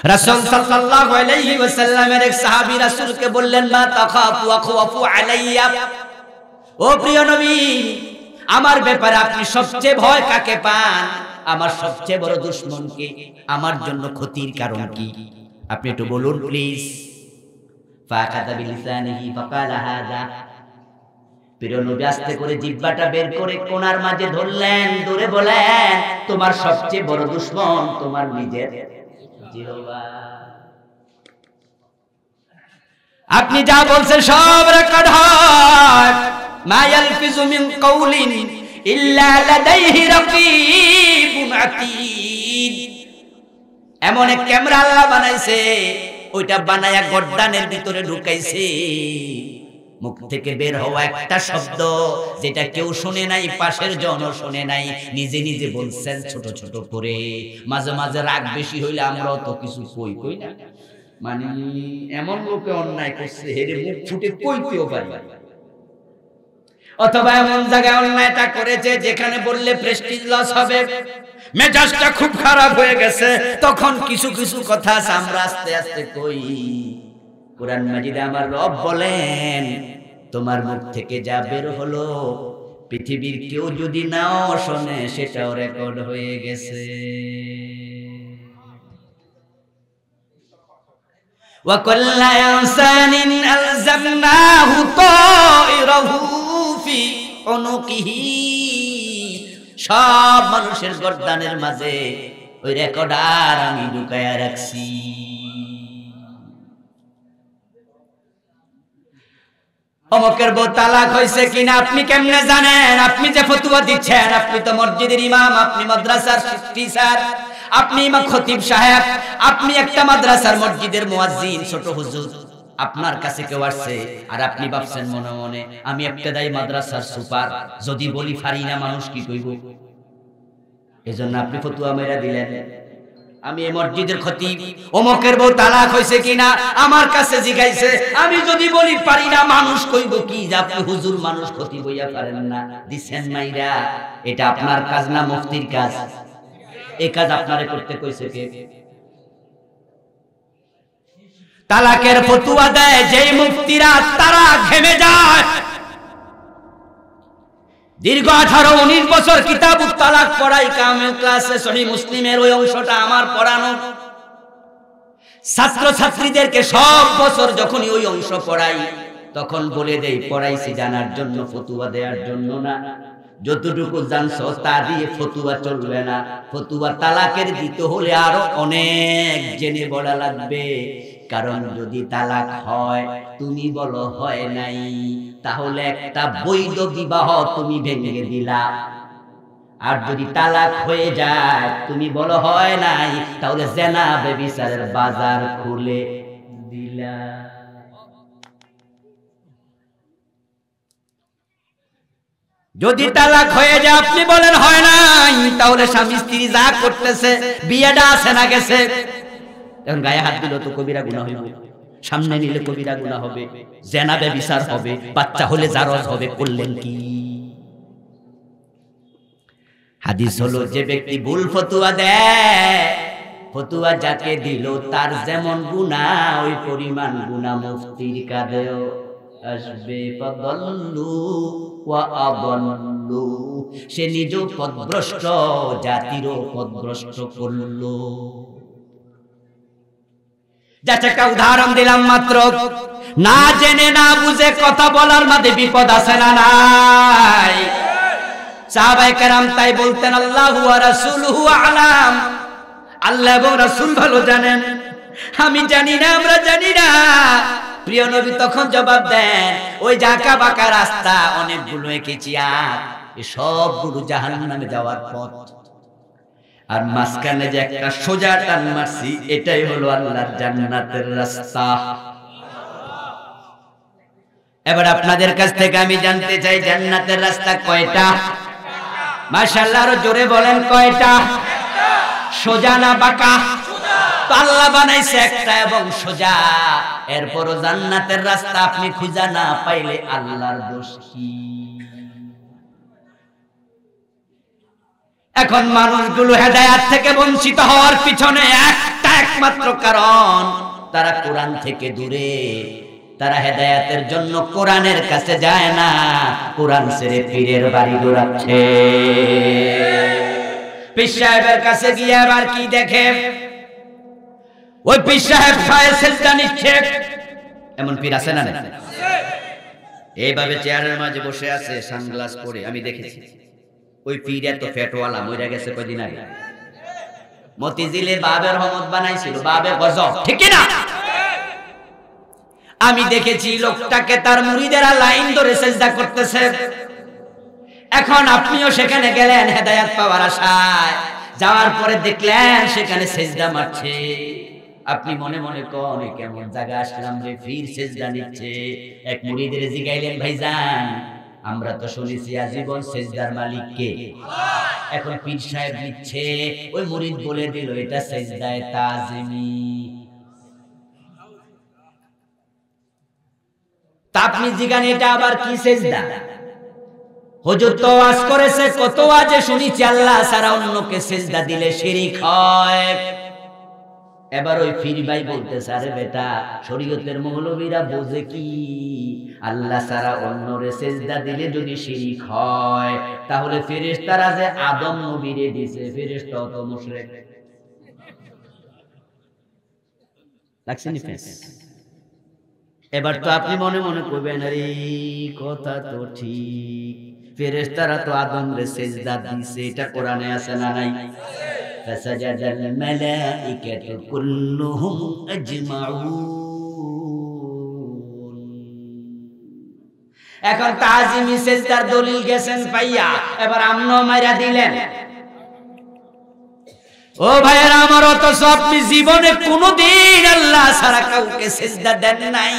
রাসূল সাল্লাল্লাহু আলাইহি ওয়াসাল্লামের এক সাহাবী রাসূলকে বললেন, মা তাখাফু আখওয়াফু আলাইয়া, ও প্রিয় নবী, আমার ব্যাপারে আপনি সবচেয়ে ভয় কাকে পান? আমার সবচেয়ে বড় দুশমনকে? আমার জন্য ক্ষতির কারণ কি? আপনি একটু বলুন প্লিজ। ফাকাদা বিলিসানিহি ফাকালা হাযা, প্রিয় নবী আস্তে করে জিহ্বাটা বের করে কোণার মাঝে ধরলেন, ধরে বলেন, তোমার সবচেয়ে বড় দুশমন তোমার নিজের জিহ্বা। আপনি যা বলছেন সব রেকর্ড হয়। মা ইয়ালফিজু মিন কাউলিন ইল্লা লাদাইহি রাকীবুন আতীদ। এমন এক ক্যামেরা আল্লাহ বানাইছে, ওইটা বানায়া গর্দানের ভিতরে ঢুকাইছে। মুখ থেকে বের হওয়া একটা শব্দ যেটা কেউ শুনে নাই, পাশের জনও শুনে নাই, নিজে নিজে বলছেন ছোট ছোট করে। মাঝে মাঝে রাগ বেশি হইলে আমরাও তো কিছু কই না, মানে এমন লোকে অন্যায় করছে হেরে মুখ ফুটে কইতেও পারি, অথবা এমন জায়গায় অন্যায়টা করেছে যেখানে বললে প্রেস্টিজ লস হবে, মেজাজটা খুব খারাপ হয়ে গেছে, তখন কিছু কিছু কথা আমরা আস্তে আস্তে কই। কোরআন মাজিদে আমার রব বলেন, তোমার মুখ থেকে যা বের হলো পৃথিবীর কেউ যদি নাও শোনে সেটাও রেকর্ড হয়ে গেছে। ওয়া কুল্লা ইনসানিন আলজামনাহু তায়রাহু ফি উনুকিহি, সব মানুষের গর্দানের মাঝে ওই রেকর্ডার আমি ঢুকায়া রাখছি। অমুকের বউ তালাক হয়েছে কিনা আপনি কেমনে জানেন? আপনি যে ফতোয়া দিচ্ছেন, আপনি তো মসজিদের ইমাম, আপনি মাদ্রাসার টিচার, আপনি ইমাম খতিব সাহেব, আপনি একটা মাদ্রাসার মসজিদের মুয়াজ্জিন, ছোট হুজুর। আপনার কাছে কেউ আসছে আর আপনি ভাবছেন মনে মনে আমি ইবতেদায়ী মাদ্রাসার সুপার, যদি বলি পারি না মানুষ কি কইব, এজন্য আপনি ফতোয়া মেরা দিলেন। আমি এই মসজিদের খতিব, অমুকের বউ তালাক হয়েছে কিনা আমার কাছে জিজ্ঞাসা, আমি যদি বলি পারি না মানুষ কইব কি যে আপনি হুজুর মানুষ খতিব হইয়া পারেন না, দিছেন মাইরা। এটা আপনার কাজ না মুফতির কাজ? এই কাজ আপনারে করতে কইছে কে? তালাকের ফতোয়া দেয় যেই মুফতিরা, তারা ঘেমে যায়। দীর্ঘ 18-19 বছর কিতাবুত তালাক পড়াই, কামেল ক্লাসে সহিহ মুসলিমের ওই অংশটা আমার পড়ানো। ছাত্র ছাত্রীদেরকে সব বছর যখনই ওই অংশ পড়াই, তখন বলে দেই পড়াইছি জানার জন্য, ফতোয়া দেওয়ার জন্য না। যতটুকু জানছো তা দিয়ে ফতোয়া চলবে না। ফতোয়া তালাকের দিতে হলে আরো অনেক জেনে বলা লাগবে। কারণ যদি তালাক হয়, তুমি বলো হয় নাই, তাহলে একটা বৈধ বিবাহ তুমি ভেঙে দিলা। আর যদি তালাক হয়ে যায়, তুমি বলো হয় নাই, তাহলে জেনা ব্যভিচারের বাজার খুলে দিলা। যদি তালাক হয়ে যায়, আপনি বলেন হয় নাই, তাহলে স্বামী স্ত্রী যা করতেছে বিয়েটা আছে না গেছে? এখন গায়ে হাত দিল তো কবিরা গুনাহ হবে, সামনে নিলে কবিরা গুনাহ হবে, জেনা ব্যভিচার হবে, বাচ্চা হলে জারজ হবে, করলেন কি? হাদিস হলো, যে ব্যক্তি ভুল ফতোয়া দেয়, ফতোয়া যাকে দিল তার যেমন গুনাহ ওই পরিমাণ গুনাহ মুফতির কাঁধেও আসবে। ফাদাল্লু ওয়া আদাল্লু, সে নিজেও পথভ্রষ্ট, জাতিরও পথভ্রষ্ট করলো। যাতে একটা উদাহরণ দিলাম মাত্র, না জেনে না বুঝে কথা বলার মধ্যে বিপদ আছে না নাই? সাহাবায়ে কেরাম তাই বলতেন, আল্লাহু ওয়া রাসূলুহু আ'লাম, আল্লাহ এবং রাসূল ভালো জানেন, আমি জানি না, আমরা জানি না। প্রিয় নবী তখন জবাব দেন, ওই জাকা বাঁকা রাস্তা অনেকগুলো এঁকেছি, আর এই সবগুলো জাহান্নামে যাওয়ার পথ, আর মাঝখানে যে একটা সোজা টান মারছি, এটাই হলো আল্লাহর জান্নাতের রাস্তা। এবার আপনাদের কাছ থেকে আমি জানতে চাই, জান্নাতের রাস্তা কয়টা? মাশাআল্লাহ, আরো জোরে বলেন, কয়টা? সোজা না বাঁকা? তো আল্লাহ বানাইছে একটা এবং সোজা। এরপরও জান্নাতের রাস্তা আপনি খুঁজে না পাইলে আল্লাহর দোষ কি? এখন মানুষগুলো হেদায়েত থেকে বঞ্চিত হওয়ার পিছনে একটা একমাত্র কারণ তারা কোরআন থেকে দূরে, তারা হেদায়েতের জন্য কোরআনের কাছে যায় না, কোরআন ছেড়ে পীরের বাড়ি দৌড়াচ্ছে। পীর সাহেবের কাছে গিয়ে আবার কি দেখে, ওই পীর সাহেব পায়ে সেজদা নিচ্ছে। এমন পীর আছে না? এইভাবে চেয়ারের মাঝে বসে আছে সানগ্লাস পরে, আমি দেখেছি। ওই পীর এত ফ্যাটওয়ালা, মরে গেছে কয়দিন আগে। মতিঝিলে বাবের রহমত বানাইছিল, বাবে গজব, ঠিক না? আমি দেখেছি লোকটাকে তার মুরিদেরা লাইন ধরে সেজদা করতেছে। এখন আপনিও সেখানে গেলেন হেদায়েত পাওয়ার আশায়, যাওয়ার পরে দেখলেন সেখানে সেজদা মারছে। আপনি মনে মনে কোন কেমন জায়গা আসলাম রে, পীর সেজদা নিচ্ছে। এক মুরিদের জিগাইলেন, ভাইজান আমরা তো শুনেছি আজীবন সেজদার মালিক কে? এখন পীর সাহেব নিচ্ছে। ওই মুরিদ বলে দিল এটা সেজদায়ে তাজিমি। তা আপনি জিগান এটা আবার কি সেজদা? হুজুর তো ওয়াজ করেছে, কত ওয়াজে শুনেছি আল্লাহ ছাড়া অন্যকে সেজদা দিলে শিরক হয়। এবার ওই পীর ভাই বলতেছে, আরে বেটা শরীয়তের মৌলবীরা বোঝে কি, আল্লাহ ছাড়া অন্যরে সেজদা দিলে যদি শিরক হয়, তাহলে ফেরেশতারা যে আদম নবীরে দিয়েছে, ফেরেশতাও তো মুশরিক। লাগছেনি ফেস? এবার তো আপনি মনে মনে কইবেন, আরে কথা তো ঠিক, ফেরেশতারা তো আদমরে সেজদা দিয়েছে, এটা কোরআনে আছে না নাই? ফাসাজাদাল মালাইকাতু কুল্লুহুম আজমাউন। এখন তাজিমি সেজদার দলিল গেছেন পাইয়া, এবার আমনো মাইরা দিলেন। ও ভাইয়েরা আমার, অথচ আপনি জীবনে কোনোদিন আল্লাহ ছাড়া কাউকে সেজদা দেন নাই।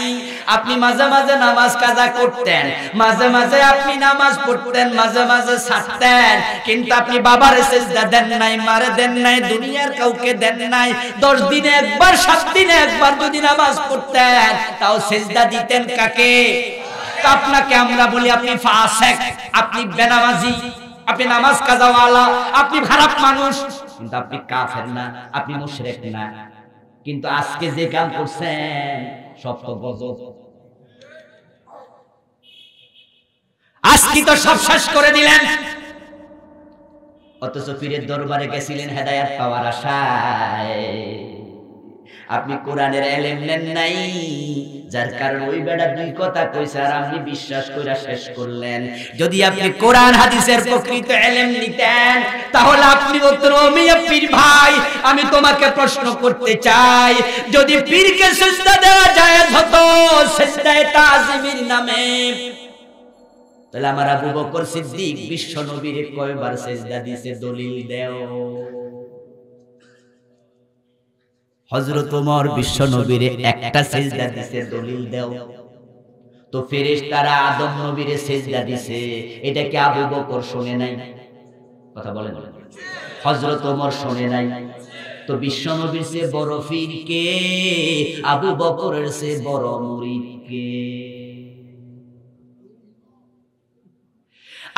আপনি মাঝে মাঝে নামাজ কাজা করতেন, মাঝে মাঝে আপনি নামাজ পড়তেন, মাঝে মাঝে ছাড়তেন, কিন্তু আপনি বাবারে সেজদা দেন নাই, মারে দেন নাই, দুনিয়ার কাউকে দেন নাই। 10 দিনে একবার, 7 দিনে একবার যদি নামাজ পড়তেন, তাও সেজদা দিতেন কাকে? আপনাকে আমরা বলি আপনি ফাসিক, আপনি বেনামাজি, আপনি নামাজ কাজাওয়ালা, আপনি খারাপ মানুষ, কিন্তু আপনি কাফের না, আপনি মুশরিক না। কিন্তু আজকে যে কাম করছেন সব তো গজব। আজকে তো সব শেষ করে দিলেন। অথচ পীরের দরবারে গেছিলেন হেদায়েত পাওয়ার আশায়। আপনি কোরআনের ইলম নেন নাই, যার কারণে ওই বেটা দুই কথা কইছে আর আপনি বিশ্বাস কইরা শেষ করলেন। যদি আপনি কোরআন হাদিসের প্রকৃত ইলম নিতেন, তাহলে আপনি বলতেন, ও মিয়া পীর ভাই, আমি তোমাকে প্রশ্ন করতে চাই, যদি পীরকে সিজদা দেওয়া জায়েজ হতো সিজদায়ে তাজিমের নামে, তাহলে আমার আবু বকর সিদ্দিক বিশ্ব নবীরে কয়বার সিজদা দিয়েছে দলিল দাও। হযরত ওমর বিশ্ব নবীরে একটা সিজদা দিয়েছে দলিল দাও। তো ফেরেশতারা আদম নবীরে সিজদা দিয়েছে, এটা কি আবু বকর শুনে নাই? কথা বলেন। হযরত ওমর শুনে নাই। তো বিশ্ব নবীর চেয়ে বড় পীর কে? আবু বকরের চেয়ে বড় মুরিদ কে?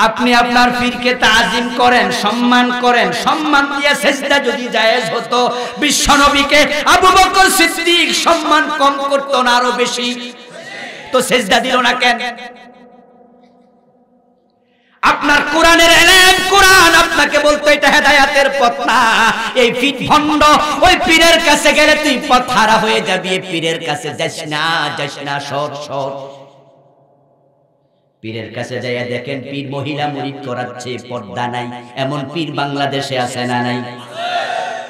আপনি আপনার পীরকে তাজিম করেন, সম্মান করেন, সম্মান দিয়ে সিজদা যদি জায়েজ হতো, বিশ্ব নবীকে আবু বকর সিদ্দিক সম্মান কম করতো না আরো বেশি? তো সিজদা দিল না কেন? আপনার কোরআনের ইলম, কোরআন আপনাকে বলতো এটা হেদায়েতের পথ না। এই পীর ভণ্ড, ওই পীরের কাছে গেলে তুই পথ হারা হয়ে যাবি। এই পীরের কাছে যাস না, যাস না, সর সর। পীরের কাছে যাইয়া দেখেন পীর মহিলা মুরিদ করাচ্ছে, পর্দা নাই। এমন পীর বাংলাদেশে আছে না নাই?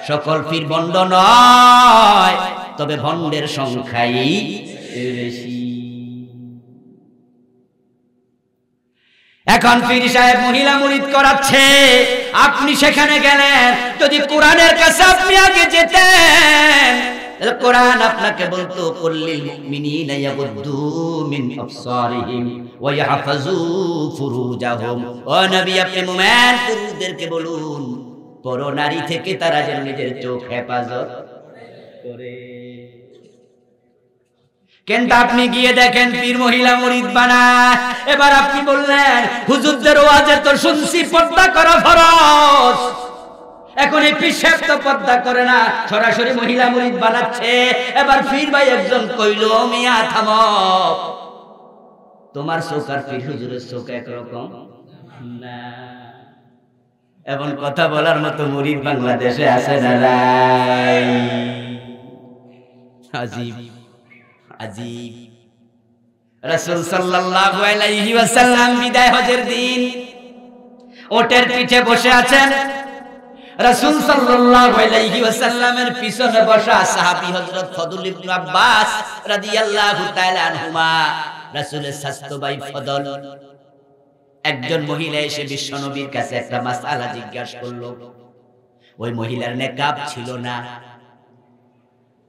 সকল পীর ভণ্ড নয়, তবে ভণ্ডের সংখ্যাই বেশি। এখন পীর সাহেব মহিলা মুরিদ করাচ্ছে, আপনি সেখানে গেলেন। যদি কোরআনের কাছে আপনি আগে যেতেন, কোরআন আপনাকে বলতো কুল্লিল মুমিনিনা ইয়াগুদ্দু মিন আবসারিহিম ওয়া ইয়াহফাজু ফুরুজাহুম। ও নবী, আপনি মুমিন পুরুষদেরকে বলুন পরনারী থেকে তারা যেন নিজের চোখ হেফাজত করে। কিন্তু আপনি গিয়ে দেখেন পীর মহিলা মুরিদ বানায়। এবার আপনি বললেন হুজুরদের ওয়াজে তো শুনছি পর্দা করা ফরজ, এখন এই পীর সাহেব তো পর্দা করে না, সরাসরি মহিলা মুরিদ বানাচ্ছে। এবার পীর ভাই একজন কইল, মিয়া থামো, তোমার চোখ আর পীর হুজুরের চোখ একরকম না। এমন কথা বলার মতো মুরিদ বাংলাদেশে আছে না? আজীব আজীব। রাসূল সাল্লাল্লাহু আলাইহি ওয়াসাল্লাম বিদায় হজের দিন ওটের পিঠে বসে আছেন। রাসূল সাল্লাল্লাহু আলাইহি ওয়াসাল্লামের পিছনে বসা সাহাবী হযরত ফদল ইবনে আব্বাস রাদিয়াল্লাহু তাআলা আনহুমা, রাসূলের স্বাস্থ্য ভাই ফদল। একজন মহিলা এসে বিশ্বনবীর কাছে একটা মাসআলা জিজ্ঞাসা করলো। ওই মহিলার নেকাব ছিল না।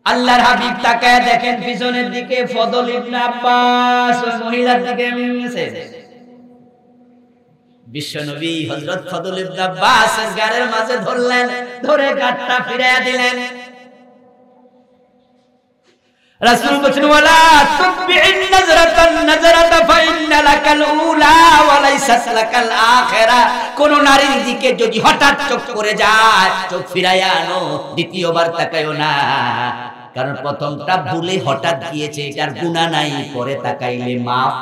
আল্লাহর হাবিব তাকায় দেখেন পিছনের দিকে ফদল ইবনে আব্বাস ওই মহিলার দিকে মেছে। বিশ্বনবী হযরত ফদল ইবনে আব্বাসের গাড়ের মাঝে ধরলেন, ধরে গাড়টা ফিরাইয়া দিলেন। রাসূল বলেন, ওয়ালা তুবি'ন নাজরাতান নাজরাতা ফাইন্না লাকাল উলা ওয়া লাইসাত লাকাল আখিরা। কোন নারীর দিকে যদি হঠাৎ চোখ পড়ে যায়, চোখ ফিরাইয়া আনো, দ্বিতীয়বার তাকায়ও না, কারণ প্রথমটা ভুলে হঠাৎ গিয়েছে, এটার গুনাহ নাই, পরে তাকাইলে মাফ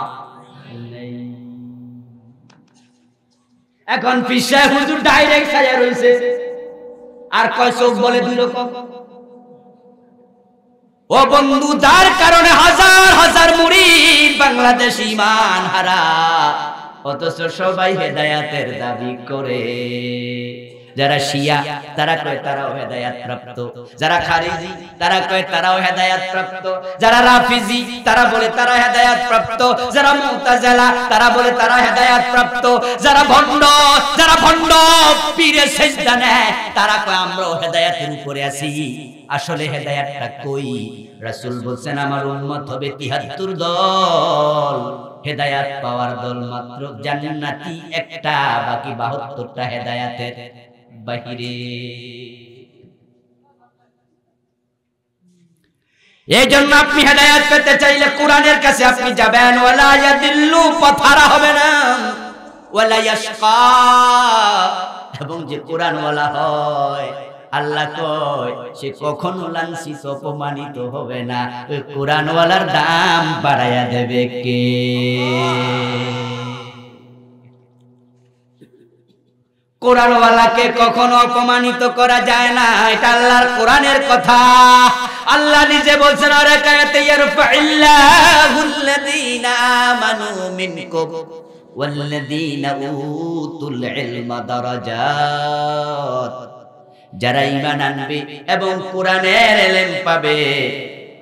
নেই। এখন পিসা হুজুর ডাইরেক্ট ছায়া রইছে, আর কয় চোখ বলে দুই রকম। ও বন্ধু, যার কারণে হাজার হাজার মুরিদ বাংলাদেশ ঈমান হারা, অথচ সবাই হেদায়েতের দাবি করে। যারা শিয়া তারা কয় তারাও হেদায়েত প্রাপ্ত, যারা খারিজি তারা কয় তারাও হেদায়েত প্রাপ্ত, যারা রাফিজি তারা বলে তারা হেদায়েত প্রাপ্ত, যারা মুতাজিলা তারা বলে তারা হেদায়েত প্রাপ্ত, যারা ভণ্ড পীরে সেজদা নেয় তারা কয় আমরাও হেদায়েতের উপরে আছি। আসলে হেদায়েতটা কই? রাসূল বলেন, আমার উম্মত হবে ৭৩ দল, হেদায়েত পাওয়ার দল মাত্র জান্নাতি একটা, বাকি ৭২টা হেদায়েতের বাহিরে। এই জন্য আপনি হেদায়েত পেতে চাইলে কোরআনের কাছে আপনি যাবেন। ওয়ালা ইয়াদিল্লু, পথহারা হবে না, ওয়ালা ইয়াশকা, এবং যে কোরআন ওয়ালা হয় আল্লাহ কয় সে কখনো লাঞ্ছিত অপমানিত হবে না। ওই কোরআন ওয়ালার দাম বাড়ায়া দেবে কে? কোরআনওয়ালাকে কখনো অপমানিত করা যায় না, এটা আল্লাহর কোরআনের কথা। আল্লাহ নিজে বলছেন, আরে কায়াতে ইয়ারফাইল্লাহুল্লাযীনা আমানু মিনকুম ওয়াল্লাযীনা উতুল ইলমা দারাজাত। যারা ঈমান আনবে এবং কোরআনের ইলম পাবে,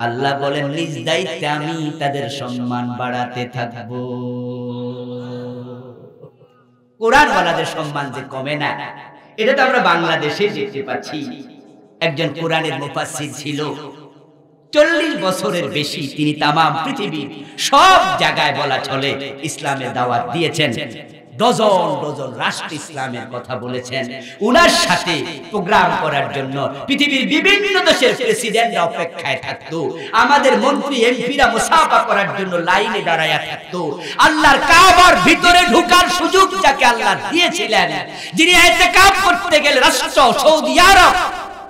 আল্লাহ বলেন নিজ দায়িত্বে আমি তাদের সম্মান বাড়াতে থাকব। কোরআনওয়ালাদের সম্মান যে কমে না, এটা তো আমরা বাংলাদেশে দেখতে পাচ্ছি। একজন কোরআনের মুফাসসির ছিল, 40 বছরের বেশি তিনি তামাম পৃথিবীর সব জায়গায় বলা চলে ইসলামের দাওয়াত দিয়েছেন। ডজন ডজন রাষ্ট্র ইসলামের কথা বলেছেন। উনার সাথে প্রোগ্রাম করার জন্য পৃথিবীর বিভিন্ন দেশের প্রেসিডেন্টরা অপেক্ষায় থাকতো, আমাদের মন্ত্রী এমপিরা মুসাফা করার জন্য লাইনে দাঁড়ায়া থাকতো। আল্লাহর কাবার ভিতরে ঢোকার সুযোগ যাকে আল্লাহ দিয়েছিলেন, যিনি ইতিকাফ করতে গেলে রাষ্ট্র সৌদি আরব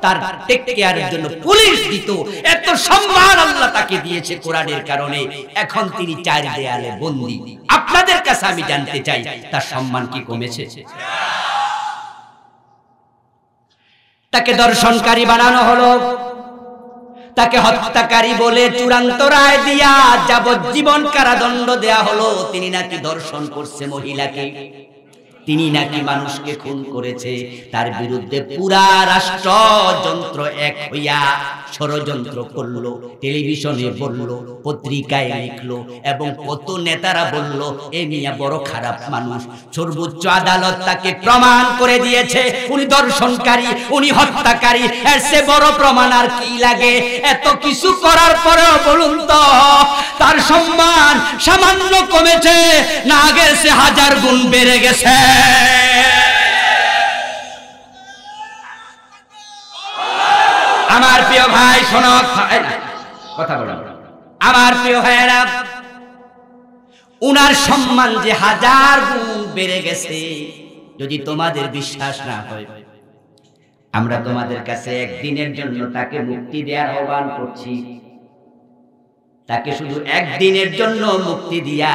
তার টেক কেয়ারের জন্য পুলিশ দিত, এত সম্মান আল্লাহ তাকে দিয়েছে কোরআনের কারণে। এখন তিনি চার দেয়ালে বন্দী। আপনাদের কাছে আমি জানতে চাই, তার সম্মান কি কমেছে? তাকে দর্শনকারী বানানো হলো, তাকে হত্যাকারী বলে চূড়ান্ত রায় দিয়া যাবজ্জীবন কারাদণ্ড দেয়া হলো। তিনি নাকি দর্শন করছে মহিলাকে, তিনি নাকি মানুষকে খুন করেছে। তার বিরুদ্ধে পুরা রাষ্ট্রযন্ত্র এক হইয়া ষড়যন্ত্র করলো, টেলিভিশনে বললো, পত্রিকায় লিখলো, এবং কত নেতারা বলল এ মিয়া বড় খারাপ মানুষ। সর্বোচ্চ আদালত তাকে প্রমাণ করে দিয়েছে উনি দর্শনকারী, উনি হত্যাকারী। এর চেয়ে বড় প্রমাণ আর কি লাগে? এত কিছু করার পরেও বলুন তো তার সম্মান সামান্য কমেছে না আগের চেয়ে 1000 গুণ বেড়ে গেছে? আমার প্রিয় ভাই শোনো, কথা বলো, আমার প্রিয় ভাইয়েরা, উনার সম্মান যে 1000 গুণ বেড়ে গেছে। যদি তোমাদের বিশ্বাস না হয়, আমরা তোমাদের কাছে একদিনের জন্য তাকে মুক্তি দেওয়ার আহ্বান করছি। তাকে শুধু একদিনের জন্য মুক্তি দিয়া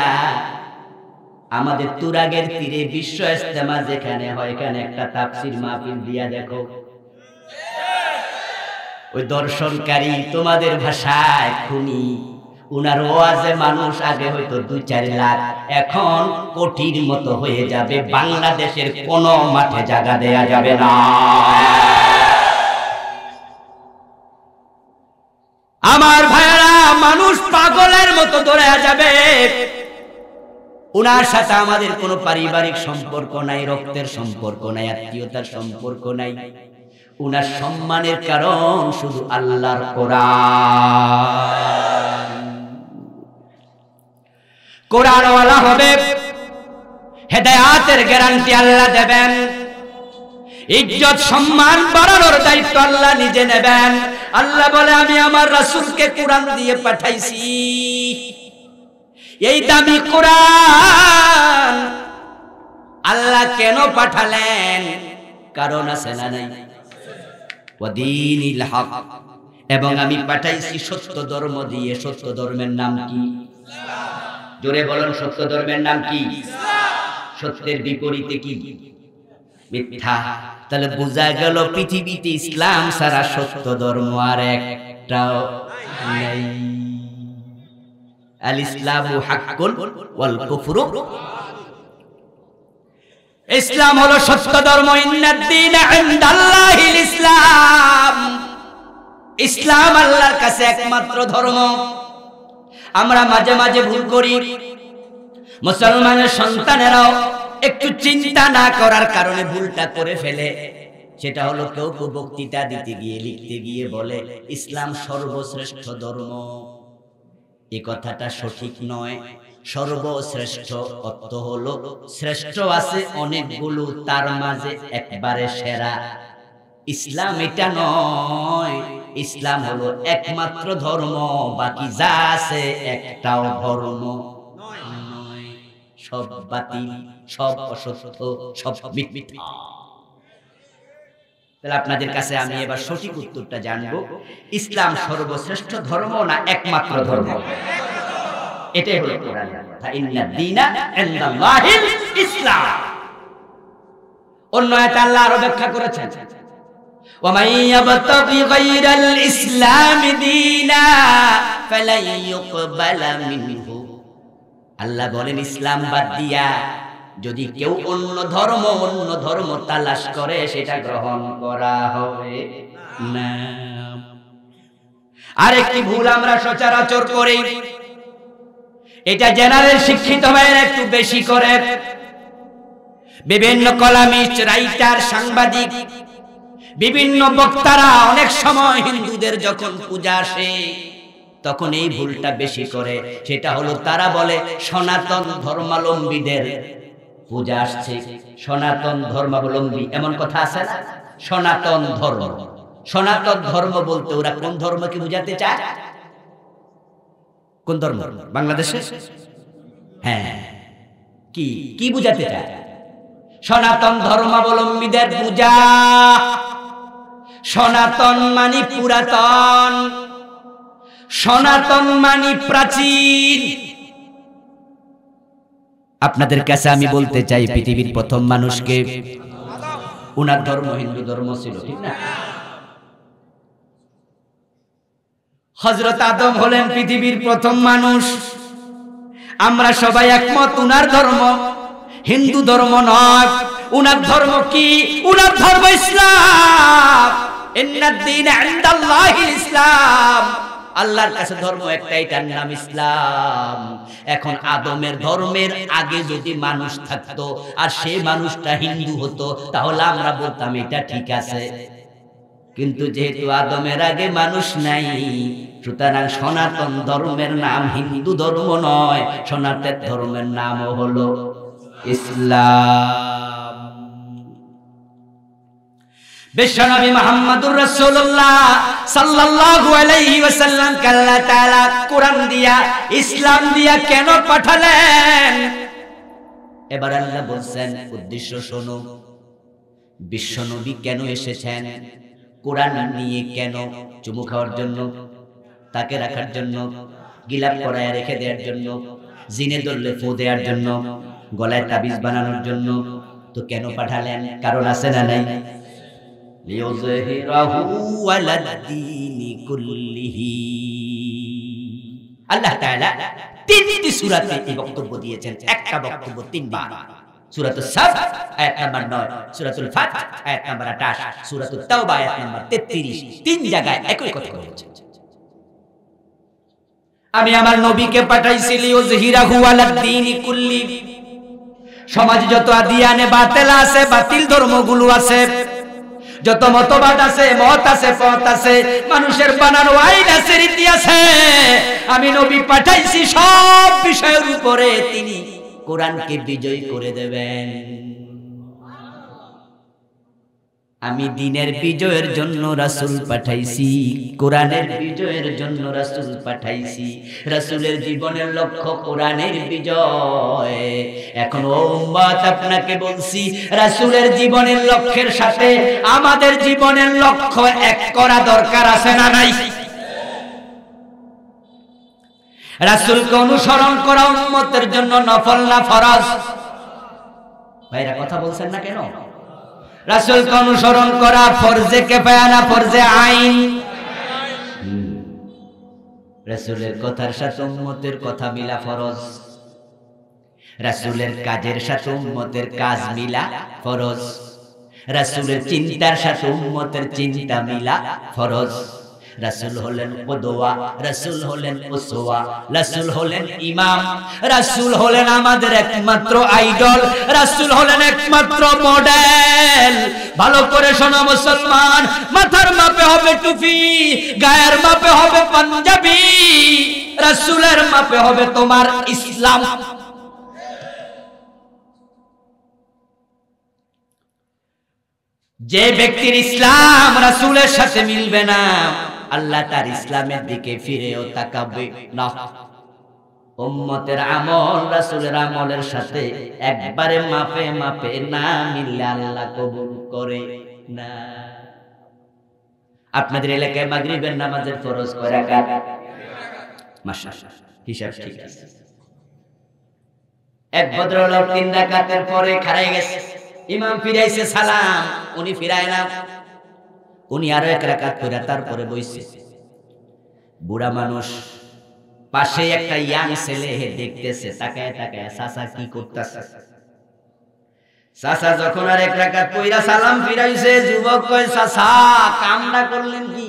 আমাদের তুরাগের তীরে বিশ্ব ইজতেমা যেখানে হয় এখানে একটা তাফসীর মাহফিল দিয়া দেখো। ওই দর্শনকারী তোমাদের ভাষায় খুনি, উনার ওয়াজে মানুষ আগে হয়তো 2-4 লাখ, এখন কোটির মতো হয়ে যাবে। বাংলাদেশের কোন মাঠে জায়গা দেয়া যাবে না। আমার ভাইরা, মানুষ পাগলের মতো দৌড়ে যাবে। উনার সাথে আমাদের কোনো পারিবারিক সম্পর্ক নাই, রক্তের সম্পর্ক নাই, আত্মীয়তার সম্পর্ক নাই। উনার সম্মানের কারণ শুধু আল্লাহর কোরআন। কোরআনওয়ালা হবে, হেদায়েতের গ্যারান্টি আল্লাহ দেবেন, ইজ্জত সম্মান বাড়ানোর দায়িত্ব আল্লাহ নিজে নেবেন। আল্লাহ বলে, আমি আমার রাসূলকে কোরআন দিয়ে পাঠাইছি। এই দামি কোরআন আল্লাহ কেন পাঠালেন? কারণ আছে না নাই? ওয়াদীনিল হক, এবং আমি পাঠাইছি সত্য ধর্ম দিয়ে। সত্য ধর্মের নাম কি? ইসলাম। জোরে বলেন, সত্য ধর্মের নাম কি? ইসলাম। সত্যের বিপরীতে কি? মিথ্যা। তাহলে বোঝা গেল পৃথিবীতে ইসলাম ছাড়া সত্য ধর্ম আর একটাও নাই। আল ইসলামু হাক্কুন ওয়াল কুফরু, ইসলাম হলো সত্য ধর্ম। ইন্নাদ দীনা ইনদাল্লাহিল ইসলাম, ইসলাম আল্লাহর কাছে একমাত্র ধর্ম। আমরা মাঝে মাঝে ভুল করি। মুসলমানের সন্তানেরাও একটু চিন্তা না করার কারণে ভুলটা করে ফেলে। সেটা হলো কেউ কেউ বক্তৃতা দিতে গিয়ে, লিখতে গিয়ে বলে ইসলাম সর্বশ্রেষ্ঠ ধর্ম। এই কথাটা সঠিক নয়। সর্বশ্রেষ্ঠ অর্থ হলো শ্রেষ্ঠ আছে অনেকগুলো, তার মাঝে একবারে সেরা। ইসলাম এটা নয়। ইসলাম হলো একমাত্র ধর্ম, বাকি যা আছে একটাও ধর্ম নয়। সব বাতিল, সব অসত্য, সব মিথ্যা। তাহলে আপনাদের কাছে আমি এবার সঠিক উত্তরটা জানবো, ইসলাম সর্বশ্রেষ্ঠ ধর্ম না একমাত্র ধর্ম? এটাই হলো কোরআনের কথা, ইন্নাদ দীনা ইনদাল্লাহিল ইসলাম। অন্য আয়াতে আল্লাহ আরো ব্যাখ্যা করেছেন, ওয়া মান ইয়াবতাগি গায়রাল ইসলামি দীনা ফালান ইউকবালা মিনহু। আল্লাহ বলেন, ইসলাম বাদ দিয়া যদি কেউ অন্য ধর্ম তালাশ করে সেটা গ্রহণ করা হবে না। আরেকটি ভুল আমরা সচরাচর করি, এটা জেনারেল শিক্ষিত ভাইয়েরা একটু বেশি করে। বিভিন্ন কলামিস্ট, রাইটার, সাংবাদিক, বিভিন্ন বক্তারা অনেক সময় হিন্দুদের যখন পূজা আসে তখন এই ভুলটা বেশি করে। সেটা হলো তারা বলে সনাতন ধর্মাবলম্বীদের পূজা আসছে। সনাতন ধর্মাবলম্বী এমন কথা আছে না? সনাতন ধর্ম, সনাতন ধর্ম বলতে ওরা কোন ধর্মকে বুঝাতে চায়? কোন ধর্ম? বাংলাদেশে? হ্যাঁ, কি কি বুঝাতে চায়? সনাতন ধর্মাবলম্বীদের পূজা। সনাতন মানে পুরাতন, সনাতন মানে প্রাচীন। আপনাদের কাছে আমি বলতে চাই, পৃথিবীর প্রথম মানুষকে, উনার ধর্ম হিন্দু ধর্ম ছিল, ঠিক না? হযরত আদম হলেন পৃথিবীর প্রথম মানুষ। আমরা সবাই একমত, উনার ধর্ম হিন্দু ধর্ম নয়। উনার ধর্ম কি? উনার ধর্ম ইসলাম। ইন্নাদ দীনা ইনদাল্লাহিল ইসলাম। আল্লাহর কাছে ধর্ম একটাই, তার নাম ইসলাম। এখন আদমের ধর্মের আগে যদি মানুষ থাকতো আর সেই মানুষটা হিন্দু হতো তাহলে আমরা বলতাম এটা ঠিক আছে। কিন্তু যেহেতু আদমের আগে মানুষ নাই, সুতরাং সনাতন ধর্মের নাম হিন্দু ধর্ম নয়, সনাতন ধর্মের নাম হলো ইসলাম। বিশ্বনবী মুহাম্মদুর রাসূলুল্লাহ সাল্লাল্লাহু আলাইহি ওয়াসাল্লাম আল্লাহ তাআলা কোরআন দিয়া, ইসলাম দিয়া কেন পাঠালেন? এবার আল্লাহ বলছেন উদ্দেশ্য শোনো। বিশ্বনবী কেন এসেছেন? কোরআন নিয়ে কেন? চুমু খাওয়ার জন্য, তাকে রাখার জন্য, গিলাপ পরায় রেখে দেওয়ার জন্য, জিনে ধরলে ফু দেওয়ার জন্য, গলায় তাবিজ বানানোর জন্য। তো কেন পাঠালেন? কারণ আছে না নাই? লিয়ুযহিরাহু আলাদ-দীনি কুল্লিহি। আল্লাহ তাআলা তিনটি সূরাতে এই বক্তব্য দিয়েছেন, একটা বক্তব্য তিনবার। সূরাতুস সাফ আয়াত নাম্বার 9, সূরাতুল ফাত আয়াত নাম্বার 28, সূরাতুত তাওবা আয়াত নাম্বার 33, তিন জায়গায় একই কথা বলেছেন। আমি আমার নবীকে পাঠাইছি লিয়ুযহিরাহু আলাদ-দীনি কুল্লি। সমাজে যত আদিয়ানে বাতিল আছে, বাতিল ধর্মগুলো আছে, যত মতবাদ আছে, মত আছে, পথ আছে, মানুষের বানানো আইন আছে, রীতি আছে, আমি নবী পাঠাইছি সব বিষয়ের উপরে তিনি কোরআনকে বিজয় করে দেবেন। আমি দ্বীনের বিজয়ের জন্য রাসূল পাঠাইছি, কোরআনের বিজয়ের জন্য রাসূল পাঠাইছি। রাসূলের জীবনের লক্ষ্য কোরআনের বিজয়। এখন ও উম্মত, আপনাকে বলছি, রাসূলের জীবনের লক্ষ্যের সাথে আমাদের জীবনের লক্ষ্য এক করা দরকার আছে না নাই? রাসূলকে অনুসরণ করা উম্মতের জন্য নফল না ফরজ? ভাইরা কথা বলছেন না কেন? রাসূলকে অনুসরণ করা ফরজে কিফায়া না ফরজে আইন? রাসূলের কথার সাথে উম্মতের কথা মিলা ফরজ, রাসূলের কাজের সাথে উম্মতের কাজ মিলা ফরজ, রাসূলের চিন্তার সাথে উম্মতের চিন্তা মিলা ফরজ। রাসূল হলেন কদওয়া, রাসূল হলেন উসওয়া, রাসূল হলেন ইমাম, রাসূল হলেন আমাদের একমাত্র আইডল, রাসূল হলেন একমাত্র মডেল। ভালো করে শোনো মুসলমান, মাথার মাপে হবে টুপি, গায়ের মাপে হবে পাঞ্জাবি, রাসূলের মাপে হবে তোমার ইসলাম। যে ব্যক্তির ইসলাম রাসূলের সাথে মিলবে না, আল্লাহ তার ইসলামের দিকে ফিরেও তাকাবে না। উম্মতের আমল রাসূলের আমলের সাথে একবারে মাপে মাপে না মিললে আল্লাহ কবুল করে না। আপনাদের এলাকায় মাগরিবের নামাজের ফরজ কয় রাকাত? মাশাআল্লাহ, হিসাব ঠিক আছে। এক ভদ্রলোক 3 রাকাতের পরে খাড়াই গেছে, ইমাম ফিরাইছে সালাম, উনি ফিরায় না, উনি আরো 1 রাকাত পড়া তারপরে বইছে। বুড়া মানুষ, পাশে একটা ইয়াং ছেলে দেখতেছে, তাকায় তাকায় চাচা কি করতেছে। চাচা যখন আর 1 রাকাত পড়া সালাম ফিরাইছে, যুবক কয়, চাচা কামটা করলেন কি?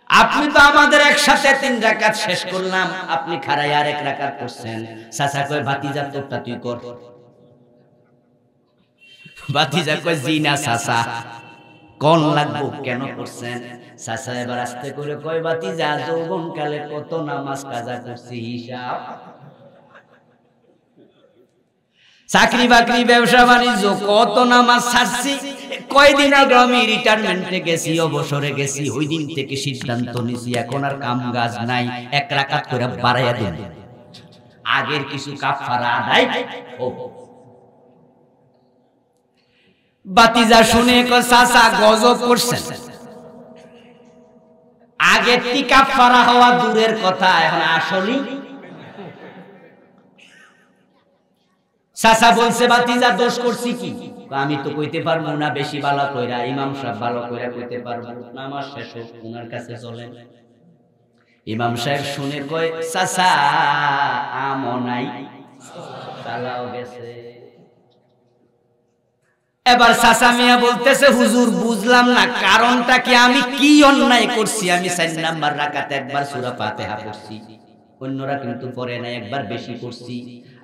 আপনি তো আমাদের একসাথে 3 রাকাত শেষ করলাম, আপনি খাড়ায় আর 1 রাকাত করছেন। চাচা কয়, ভাতিজা তোরটা তুই কর। ভাতিজা কয়, জি না চাচা, কোন লাগবো, কেন করছেন? চাচা এবার আস্তে করে কয়, ভাতিজা যৌবন কালে কত নামাজ কাজা করছি হিসাব, চাকরি বাকরি ব্যবসা বাণিজ্য কত নামাজ ছাড়ছি, কয়দিন আগে আমি রিটায়ারমেন্টে গেছি, অবসরে গেছি, ওই দিন থেকে সিদ্ধান্ত নিছি এখন আর কাম কাজ নাই, 1 রাকাত করে বাড়াইয়া দেন, আগের কিছু কাফারা আদায় হোক। ভাতিজা শুনে কয়, চাচা গজব করছেন, আগে টিকা ফারা হওয়া দূরের কথা, এখন আসলে চাচা বলছে, ভাতিজা দোষ করছি কি? আমি তো কইতে পারবো না বেশি ভালো কইরা, ইমাম সাহেব ভালো কইরা কইতে পারবো, নামাজ শেষ হোক, ওনার কাছে চলেন। ইমাম সাহেব শুনে কয়, চাচা আমও নাই, চালাও গেছে। এবার চাচা মিয়া বলতেছে, হুজুর বুঝলাম না কারণটা কি, আমি কি অন্যায় করছি? আমি 4 নাম্বার রাকাতে একবার সূরা ফাতিহা পড়ছি, অন্যরা কিন্তু পড়ে নাই, একবার বেশি পড়ছি।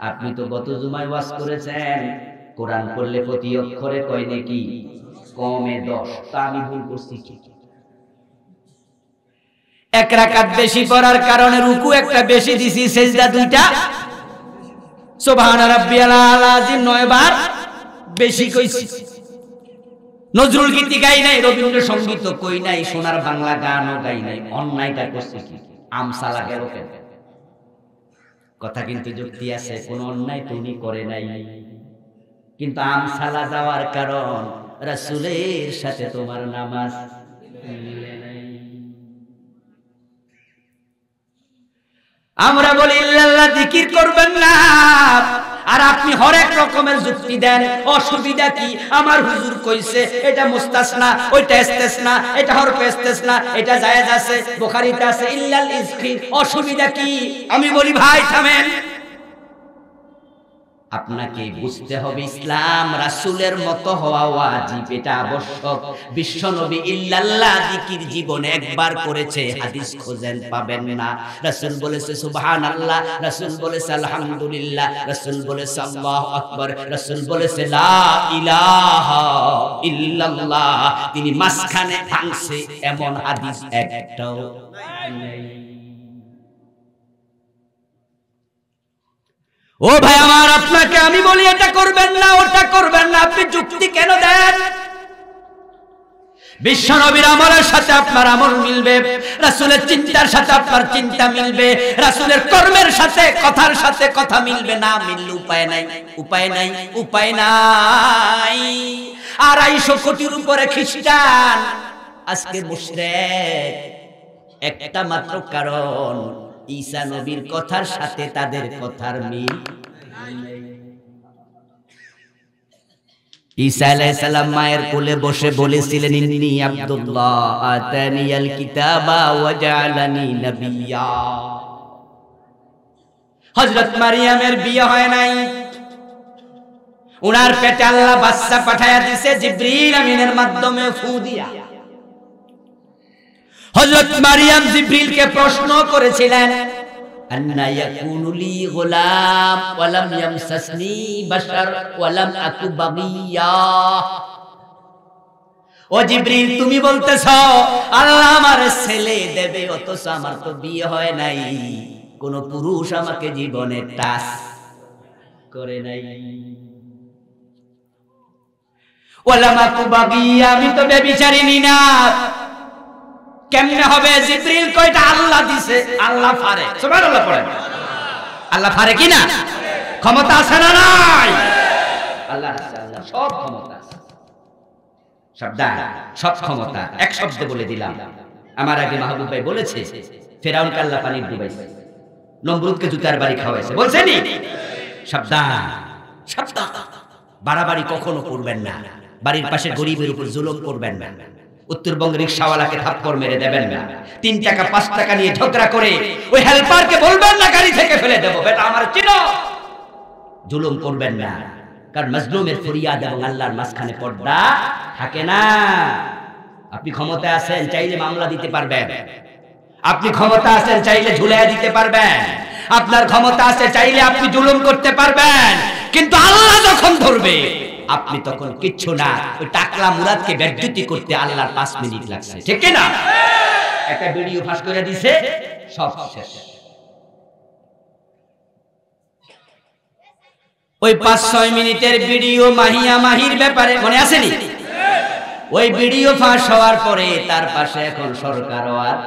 আপনি তো গত জুমায় ওয়াজ করেছেন কোরআন পড়লে প্রতি অক্ষরে কয় নাকি কমে 10, তা আমি ভুল করছি কি? 1 রাকাত বেশি পড়ার কারণে রুকু একটা বেশি দিছি, সিজদা 2টা, সুবহান রাব্বিয়াল আযীম 9 বার বেশি কইছি। নজরুল গীতি গাই নাই, রবীন্দ্র সঙ্গীত কই নাই, সোনার বাংলা গানও গাই নাই, অন্যায়টা করছি কি? আমসালা গেল কেন? কথা কিন্তু যুক্তি আছে, কোন অন্যায় তুমি করে নাই। কিন্তু আমসালা যাওয়ার কারণ রাসূলের সাথে তোমার নামাজ মিলে নাই। আমরা বলি ইল্লাল্লাহ জিকির করবেন না, আর আপনি হরেক রকমের যুক্তি দেন। অসুবিধা কি? আমার হুজুর কইছে এটা মুস্তাসনা, ওইটা ইস্তেসনা, এটা হরফ ইস্তেসনা, এটা জায়েজ আছে, বুখারীতে আছে ইল্লাল ইজকি, অসুবিধা কি? আমি বলি ভাই থামেন, আপনাকে বুঝতে হবে ইসলাম রাসূলের মতো হওয়া ওয়াজিব, এটা আবশ্যক। বিশ্বনবী ইল্লাল্লাহ জিকির জীবনে একবার করেছে, হাদিস খোঁজেন পাবেন না। রাসূল বলেছে সুবহানাল্লাহ, রাসূল বলেছে আলহামদুলিল্লাহ, রাসূল বলেছে আল্লাহু আকবার, রাসূল বলেছে লা ইলাহা ইল্লাল্লাহ। তিনি মাঝখানে ভাঙছে এমন হাদিস একটাও নেই। ও ভাই আমার, আপনাকে আমি বলি এটা করবেন না, ওটা করবেন না, আপনি যুক্তি কেন দেন? বিশ্বনবীর আমলের সাথে আপনার আমল মিলবে, রাসূলের চিন্তার সাথে আপনার চিন্তা মিলবে, রাসূলের কর্মের সাথে কথার সাথে কথা মিলবে না, মিললে উপায় নাই, উপায় নাই, উপায় নাই। 250 কোটির উপরে খ্রিস্টান আজকে মুশরিক, একটা মাত্র কারণ ঈসা নবীর কথার সাথে তাদের কথার মিল নেই। ঈসা আলাইহিস সালাম মায়ের কোলে বসে বলেছিলেন ইন্নী আব্দুল্লাহ আতানিয়াল কিতাবা ওয়া জাআলানি নাবিয়্যা। হযরত মারিয়ামের বিয়ে হয় নাই, উনার পেটে আল্লাহ বাচ্চা পাঠায়া দিয়েছে জিবরিল আমিনের মাধ্যমে ফু দিয়া। হযরত মারিয়াম জিবরিলকে প্রশ্ন করেছিলেন আন্না ইয়াকুনু লি গোলাম ওয়া লাম ইয়ামসাসনি বাশার ওয়া লাম আকু বাগিয়া। ও জিবরিল, তুমি বলতেছো আল্লাহ আমার ছেলে দেবে, অথচ আমার তো বিয়ে হয় নাই, কোন পুরুষ আমাকে জীবনে টাচ করে নাই। ওয়া লাম আকু বাগিয়া, আমি তো ব্যভিচারিণী না। কেমনে হবে? জিবরিল কয়টা আল্লাহ দিছে, আল্লাহ পারে। সুবহানাল্লাহ পড়েন। আল্লাহ পারে কি না? ক্ষমতা আছে না নাই? আল্লাহ আছে, আল্লাহ সব ক্ষমতা আছে। সাবধান, সব ক্ষমতা এক শব্দে বলে দিলাম। আমার আগে মাহবুব ভাই বলেছে ফেরাউনকে আল্লাহ পানির ডুবাইছে, নমরুদকে জুতার বাড়ি খাওয়াইছে, বলছেনি? সাবধান, সাবধান, বাড়াবাড়ি কখনো করবেন না, বাড়ির পাশে গরিবের উপর জুলুম করবেন না, উত্তরবঙ্গের রিকশাওয়ালাকে থাপ্পড় মেরে দেবেন না, 3 টাকা 5 টাকা নিয়ে ঝগড়া করে ওই হেল্পারকে বলবেন না গাড়ি থেকে ফেলে দেব, বেটা আমার চিনো। জুলুম করবেন না, কারণ মাজলুমের ফরিয়াদ এবং আল্লাহর মাঝখানে পর্দা থাকে না। আপনি ক্ষমতা আছেন, চাইলে মামলা দিতে পারবেন, আপনি ক্ষমতা আছেন, চাইলে ঝুলাইয়া দিতে পারবেন, আপনার ক্ষমতা আছে, চাইলে আপনি জুলুম করতে পারবেন, কিন্তু আল্লাহ যখন ধরবে আপনি তখন কিচ্ছু না। ওই টাকলা মুরাদকে বেজ্জতি করতে আল্লাহর 5 মিনিট লাগছে, ঠিক কি না? একটা ভিডিও ফাঁস করে দিয়েছে, সব শেষ। ওই 5-6 মিনিটের ভিডিও মাহিয়া মাহির ব্যাপারে মনে আসেনি? ওই ভিডিও ফাঁস হওয়ার পরে তার পাশে এখন সরকারও আর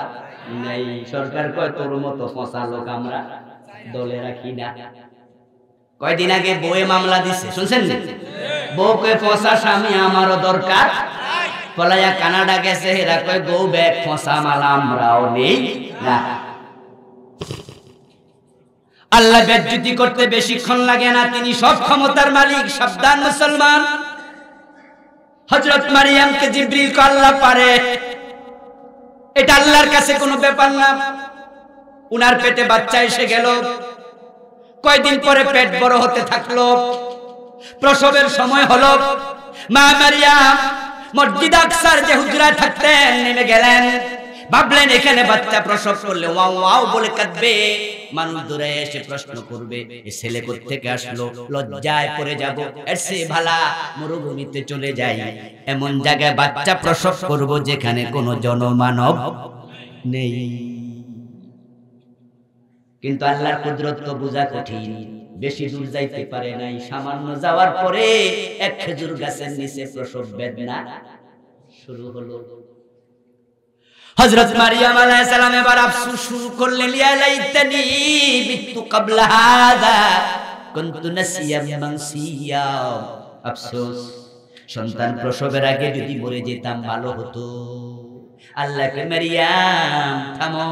নাই। সরকার কয় তোর মতো ফসা লোক আমরা দলে রাখি না। কয়দিন আগে বউয়ে মামলা দিছে, শুনছেন না? বউকে ফসা স্বামী আমারও দরকার, পলাইয়া কানাডা গেছে, এরা কয় গৌ ব্যাগ ফসা মালা আমরাও নেই না। আল্লাহ বেজ্জতি করতে বেশিক্ষণ লাগে না, তিনি সব ক্ষমতার মালিক। সাবধান মুসলমান, হযরত মারিয়ামকে জিবরিল কে আল্লাহ পারে, এটা আল্লাহর কাছে কোনো ব্যাপার না। উনার পেটে বাচ্চা এসে গেল, কয়দিন পরে পেট বড় হতে থাকলো, প্রসবের সময় হলো। মা মারিয়াম মসজিদ আকসার যে হুজরায় থাকতেন নেমে গেলেন, ভাবলেন এখানে বাচ্চা প্রসব করলে ওয়াও ওয়াও বলে কাঁদবে, মানুষ দূরে এসে প্রশ্ন করবে এই ছেলে কোত্থেকে আসলো, লজ্জায় পড়ে যাব, এর চেয়ে ভালো মরুভূমিতে চলে যাই, এমন জায়গায় বাচ্চা প্রসব করব যেখানে কোনো জনমানব নেই। কিন্তু আল্লাহর কুদরত তো বোঝা কঠিন, বেশি দূর যাইতে পারে নাই। সামান্য যাওয়ার পরে এক খেজুর গাছের নিচে প্রসব বেদনা শুরু হলো। হযরত মারিয়াম আলাইহিস সালাম এবার আফসোস শুরু করলেন, ইয়া লাইতানি বিতু ক্বাবলা হাযা কুনতু নাসিয়াম মানসিয়া। আফসোস, সন্তান প্রসবের আগে যদি মরে যেতাম ভালো হতো। আল্লাহকে মারিয়াম থামো,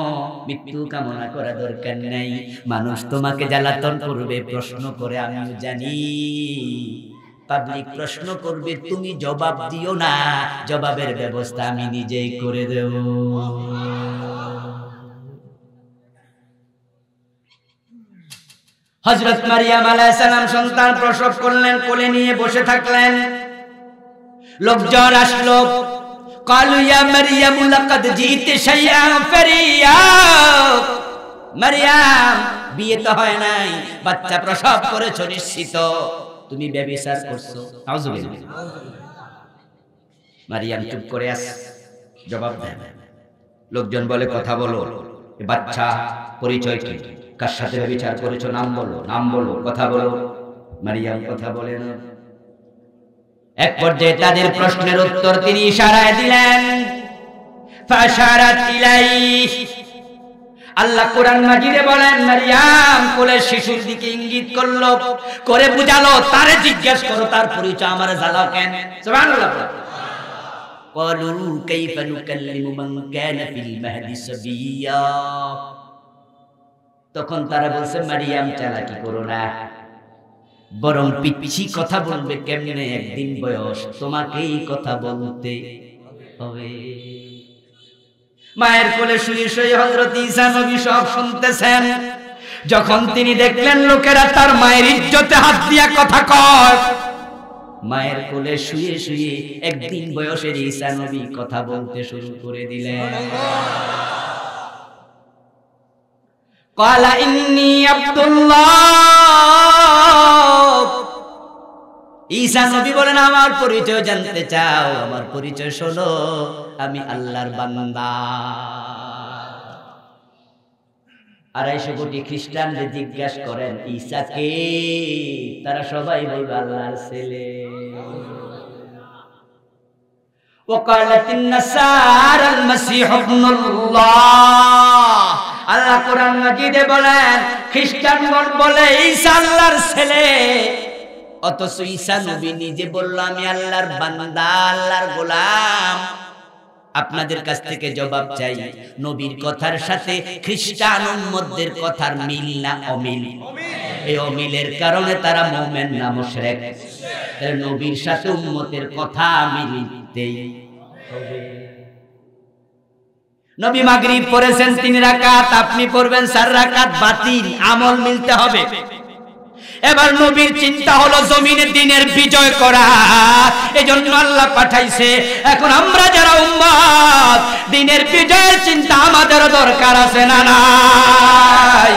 মৃত্যু কামনা করা দরকার নাই। মানুষ তোমাকে জ্বালাতন করবে, প্রশ্ন করে, আমিও জানি পাবলিক প্রশ্ন করবে, তুমি জবাব দিও না, জবাবের ব্যবস্থা আমি নিজেই করে দেব। হযরত মারিয়াম আলাইহিস সালাম সন্তান প্রসব করলেন, কোলে নিয়ে বসে থাকলেন। লোকজন আসলো, ক্বালু ইয়া মারইয়াম লাকাদ জিতি শাইআন ফারিয়া। মারিয়াম, বিয়ে তো হয় নাই, বাচ্চা প্রসব করেছো নিশ্চিত, তুমি ব্যভিচার করছো। নাউজুবিল্লাহ। মারিয়াম চুপ করে আছে, জবাব দেয় না। লোকজন বলে, কথা বলো, এ বাচ্চা পরিচয় কি, কার সাথে ব্যভিচার করেছো, নাম বলো, নাম বলো, কথা বলো। মারিয়াম কথা বলে না। এক পর্যায়ে তাদের প্রশ্নের উত্তর তিনি ইশারায় দিলেন, ফাশারাত ইলাইহি। আল্লাহ কোরআন মাজিদে বলেন, মারিয়াম কোলে শিশুর দিকে ইঙ্গিত করলো, করে বুঝালো, তারে জিজ্ঞেস করো তার পরিচয়, আমারে জ্বালাও কেন? সুবহানাল্লাহ। ক্বালু কাইফা নুকাল্লিমু মান কানা ফিল মাহদি সাবিয়্যা। তখন তারা বলছে, মারিয়াম চালাকি করো না, বরং পিচ্ছি কথা বলবে কেমনে, একদিন বয়স, তোমাকেই কথা বলতে হবে। মায়ের কোলে শুয়ে শুয়ে হযরত ঈসা নবী সব শুনতেছেন। যখন তিনি দেখলেন লোকেরা তার মায়ের ইজ্জতে হাত দিয়া কথা কয়, মায়ের কোলে শুয়ে শুয়ে একদিন বয়সের ঈসা নবী কথা বলতে শুরু করে দিলেন। ক্বালা ইন্নী আব্দুল্লাহ। ঈসা নবী বলেন, আমার পরিচয় জানতে চাও? আমার পরিচয় শোনো, আমি আল্লাহর বান্দা। 250 কোটি খ্রিস্টানদের জিজ্ঞাসা করেন ঈসা কে, তারা সবাই বলবে আল্লাহর ছেলে। ওয়াকালাতিন নাসারাল মাসীহ ইবনুল্লাহ। আল্লাহ কোরআন মাজিদে বলেন, খ্রিস্টানগণ বলে ঈসা আল্লাহর ছেলে, অথচ ঈসা নবী নিজে বলল, আমি আল্লাহর বান্দা, আল্লাহর গোলাম। আপনাদের কাছ থেকে জবাব চাই, নবীর কথার সাথে খ্রিস্টান উম্মতদের কথার মিল না অমিল? এই অমিলের কারণে তারা মুমিন না মুশরিক? নবীর সাথে উম্মতের কথা মিলতেই হবে। নবী মাগরিব পড়েছেন 3 রাকাত, আপনি পড়বেন 4 রাকাত, বাতিল, আমল মিলতে হবে। এবার নবীর চিন্তা হলো জমিনে দ্বীনের বিজয় করা, এজন্য আল্লাহ পাঠাইছে। এখন আমরা যারা উম্মত, দ্বীনের বিজয়ের চিন্তা আমাদের দরকার আছে না নাই?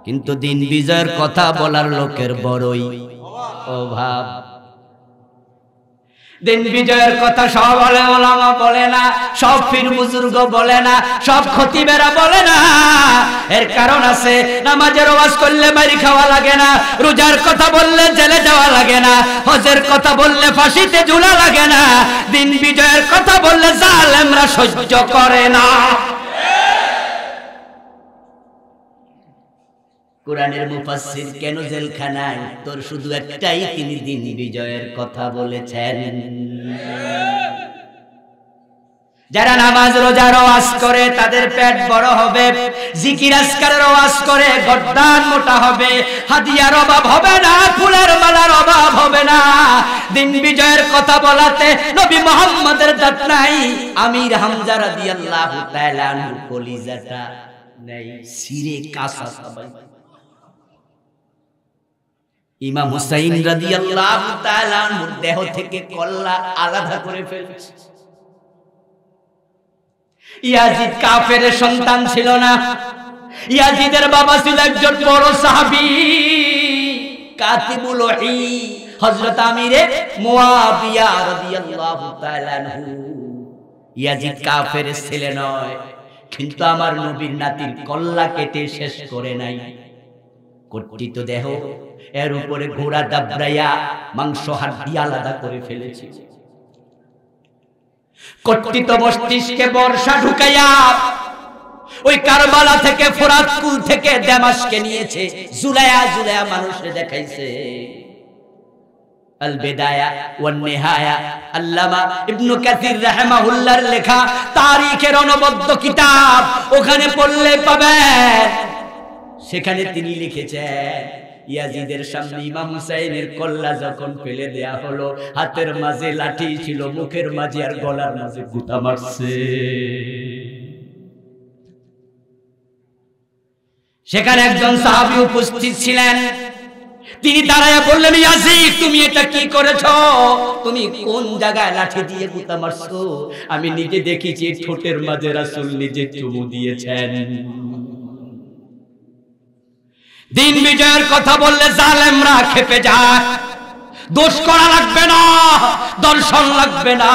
কিন্তু দ্বীন বিজয়ের কথা বলার লোকের বড়ই অভাব। দিন বিজয়ের কথা সব ওলামা বলে না, সব পীর বুজুর্গ বলে না, সব খতিবেরা বলে না। এর কারণ আছে, নামাজের ওয়াজ করলে মারি খাওয়া লাগে না, রোজার কথা বললে জেলে যাওয়া লাগে না, হজের কথা বললে ফাঁসিতে ঝুলা লাগে না, দিন বিজয়ের কথা বললে জালেমরা সহ্য করে না। কোরআনের মুফাসসির কেন জেলখানায়? উত্তর শুধু একটাই, তিনি দিন বিজয়ের কথা বলেছেন। যারা নামাজ রোজার ওয়াজ করে তাদের পেট বড় হবে, জিকির আজকারের ওয়াজ করে গর্দান মোটা হবে, হাদিয়ার অভাব হবে না, ফুলের মালার অভাব হবে না। দিন বিজয়ের কথা বলাতে নবী মুহাম্মদের দাঁত নাই, আমির হামজা রাদিয়াল্লাহু তাআলা আনহু কলিজাটা নেই, সিরে কাঁচা সবাই। ইমাম হুসাইন রাদিয়াল্লাহু তাআলা আনহুর দেহ থেকে কল্লা আলাদা করে ফেলেছে। ইয়াজিদ কাফেরের সন্তান ছিল না, ইয়াজিদের বাবা ছিল একজন বড় সাহাবী, কাতিবুল ওহী, হযরত আমিরে মুয়াবিয়া রাদিয়াল্লাহু তাআলা আনহু। ইয়াজিদ কাফেরের ছেলে নয়, কিন্তু আমার নবীর নাতির কল্লা কেটে শেষ করে নাই। কর্তিত দেহ, এর উপরে ঘোড়া দাবড়াইয়া মাংস হাড্ডি আলাদা করে ফেলেছে। কর্তিত মস্তিষ্কে বর্ষা ঢুকাইয়া ওই কারবালা থেকে, ফোরাত কুল থেকে দামেস্কে নিয়েছে, জুলাইয়া জুলাইয়া মানুষে দেখাইছে। আল বিদায়া ওয়ান নিহায়া আল্লামা ইবনে কাসির রাহিমাহুল্লাহর লেখা তারিখের অনবদ্য কিতাব, ওখানে পড়লে পাবেন। সেখানে তিনি লিখেছেন ইয়াজিদের সামনে ইমাম হুসাইনের কল্লা যখন ফেলে দেয়া হলো, হাতের মাঝে লাঠি ছিল, মুখের মাঝে আর গলার মাঝে গুতা মারছে। সেখানে একজন সাহাবী উপস্থিত ছিলেন, তিনি দাঁড়ায় বললেন, ইয়াজিদ তুমি এটা কি করেছো? তুমি কোন জায়গায় লাঠি দিয়ে গুতা মারছো? আমি নিজে দেখেছি ঠোঁটের মাঝে রাসূল নিজে চুমু দিয়েছেন। দিন বিজয়ের কথা বললে জালেমরা খেপে যায়। দোষ করা লাগবে না, দর্শন লাগবে না,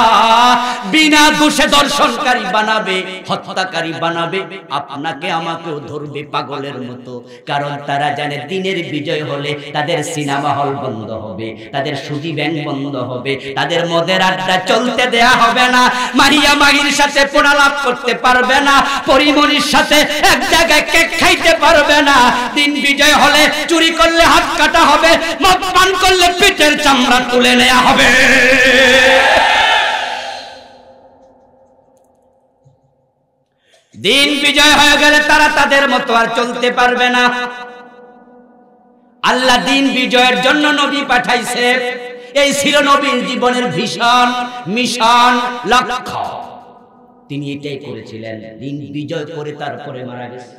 বিনা দোষে দর্শনকারী বানাবে, হত্যাকারী বানাবে, আপনাকে আমাকেও ধরবে পাগলের মতো। কারণ তারা জানে দিনের বিজয় হলে তাদের সিনেমা হল বন্ধ হবে, তাদের সুদি ব্যাংক বন্ধ হবে, তাদের মদের আড্ডা চলতে দেয়া হবে না, মাহিয়া মাহির সাথে পড়ালাপ করতে পারবে না, পরিমণির সাথে এক জায়গায় কেক খাইতে পারবে না। দিন বিজয় হলে চুরি করলে হাত কাটা হবে, মদ পান করলে পিঠের চামড়া তুলে নেওয়া হবে। দিন বিজয় হয়ে গেলে তারা তাদের মতো আর চলতে পারবে না। আল্লাহ দিন বিজয়ের জন্য নবী পাঠাইছে, এই ছিল নবীর জীবনের ভীষণ মিশন, লক্ষ্য। তিনি এটাই করেছিলেন, দিন বিজয় করে তারপরে মারা গেছে।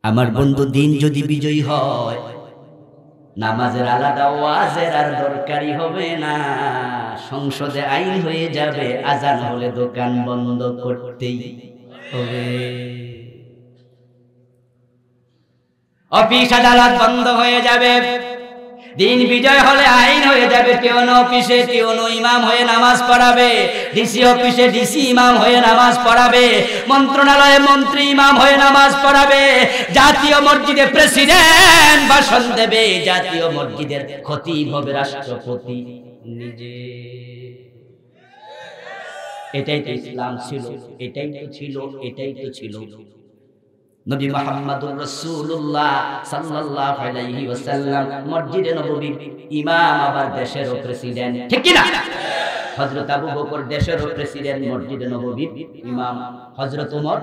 আমার বন্ধু, দিন যদি বিজয়ী হয়, নামাজের আলাদা ওয়াজের আর দরকারই হবে না, সংসদে আইন হয়ে যাবে, আজান হলে দোকান বন্ধ করতেই হবে, অফিস আদালত বন্ধ হয়ে যাবে। দিন বিজয় হলে আইন হয়ে যাবে, টিওনো অফিসে টিওনো ইমাম হয়ে নামাজ পড়াবে, ডিসি অফিসে ডিসি ইমাম হয়ে নামাজ পড়াবে, মন্ত্রণালয়ে মন্ত্রী ইমাম হয়ে নামাজ পড়াবে, জাতীয় মসজিদে প্রেসিডেন্ট ভাষণ দেবে, জাতীয় মসজিদের খতিব হবে রাষ্ট্রপতি নিজে। এটাই তো ইসলাম ছিল, এটাই তো ছিল, এটাই তো ছিল। নবী মুহাম্মদুর রাসূলুল্লাহ সাল্লাল্লাহু আলাইহি ওয়াসাল্লাম মসজিদে নববীর ইমাম, আবার দেশেরও প্রেসিডেন্ট, ঠিক কি না? হযরত আবু বকর দেশেরও প্রেসিডেন্ট, মসজিদে নববীর ইমাম। হযরত ওমর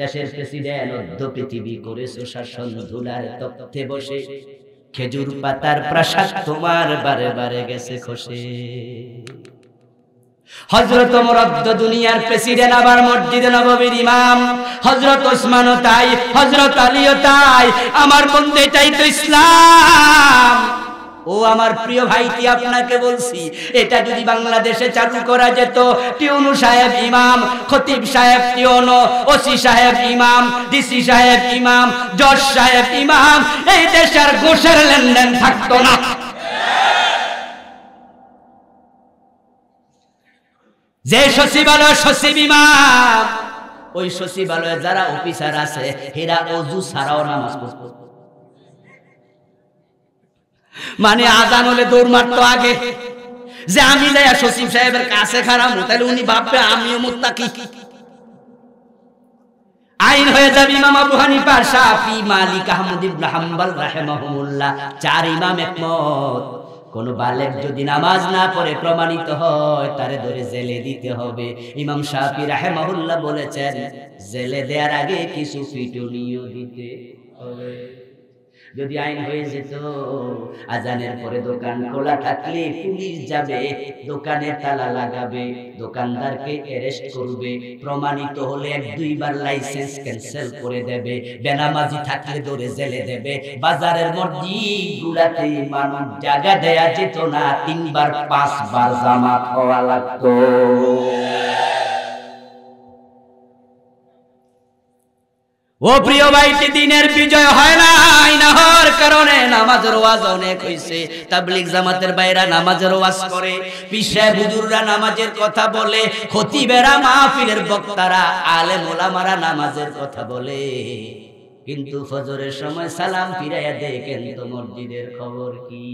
দেশের প্রেসিডেন্ট। অর্ধ পৃথিবী করেছো শাসন, ধুলার তপ্তে বসে, খেজুর পাতার প্রাসাদ তোমার বারে বারে গেছে খসে। হযরত ওমর অর্ধ দুনিয়ার প্রেসিডেন্ট, আবার মসজিদে নববীর ইমাম। হযরত ওসমানও তাই, হযরত আলীও তাই। আমার বন্ধু, এটাই তো ইসলাম। ও আমার প্রিয় ভাইটি, আপনাকে বলছি, এটা যদি বাংলাদেশে চালু করা যেত, টিউনু সাহেব ইমাম, খতিব সাহেব টিউনু, ওসি সাহেব ইমাম, ডিসি সাহেব ইমাম, জজ সাহেব ইমাম, এই দেশের ঘুষের লেনদেন থাকতো না। যে সচিবালয় সচিব ইমাম, ওই সচিবালয়ে যারা অফিসার আছে, এরা ওযু ছাড়াও নামাজ পড়তো। মানে আজান হলে দৌড় মারতো আগে, যে আমি যাই সচিব সাহেবের কাছে খারাপ, তাহলে উনি ভাববে আমিও মুত্তাকি। আইন হয়ে যাবে ইমাম আবু হানিফা, শাফি, মালিক, আহমদ ইবনে হাম্বল রাহিমাহুমুল্লাহ, চার ইমাম একমত। কোন বালেগ যদি নামাজ না পড়ে প্রমাণিত হয়, তারে ধরে জেলে দিতে হবে। ইমাম শাফি রাহিমাহুল্লাহ বলেছেন, জেলে দেওয়ার আগে কিছু পিটুনিও দিতে হবে। যদি আইন হয়ে যেত, আজানের পরে দোকান খোলা থাকলে পুলিশ যাবে, দোকানে তালা লাগাবে, দোকানদারকে অ্যারেস্ট করবে, প্রমাণিত হলে 1-2 বার লাইসেন্স ক্যান্সেল করে দেবে, বেনামাজি থাকলে ধরে জেলে দেবে। বাজারের মসজিদগুলোতে মানুষ জায়গা দেয়া যেত না, 3 বার 5 বার জামাত হওয়া লাগতো। ও প্রিয় ভাইটি, দিনের বিজয় হয় না, না হওয়ার কারণে নামাজের ওয়াজ অনেক হইছে। তাবলীগ জামাতের বাইরা নামাজের ওয়াজ করে, পীর সাহেব হুজুররা নামাজের কথা বলে, খতিবেরা, মাহফিলের বক্তারা, আলেম ওলামারা নামাজের কথা বলে, কিন্তু ফজরের সময় সালাম ফিরাইয়া দেখেন তো মসজিদের খবর কি?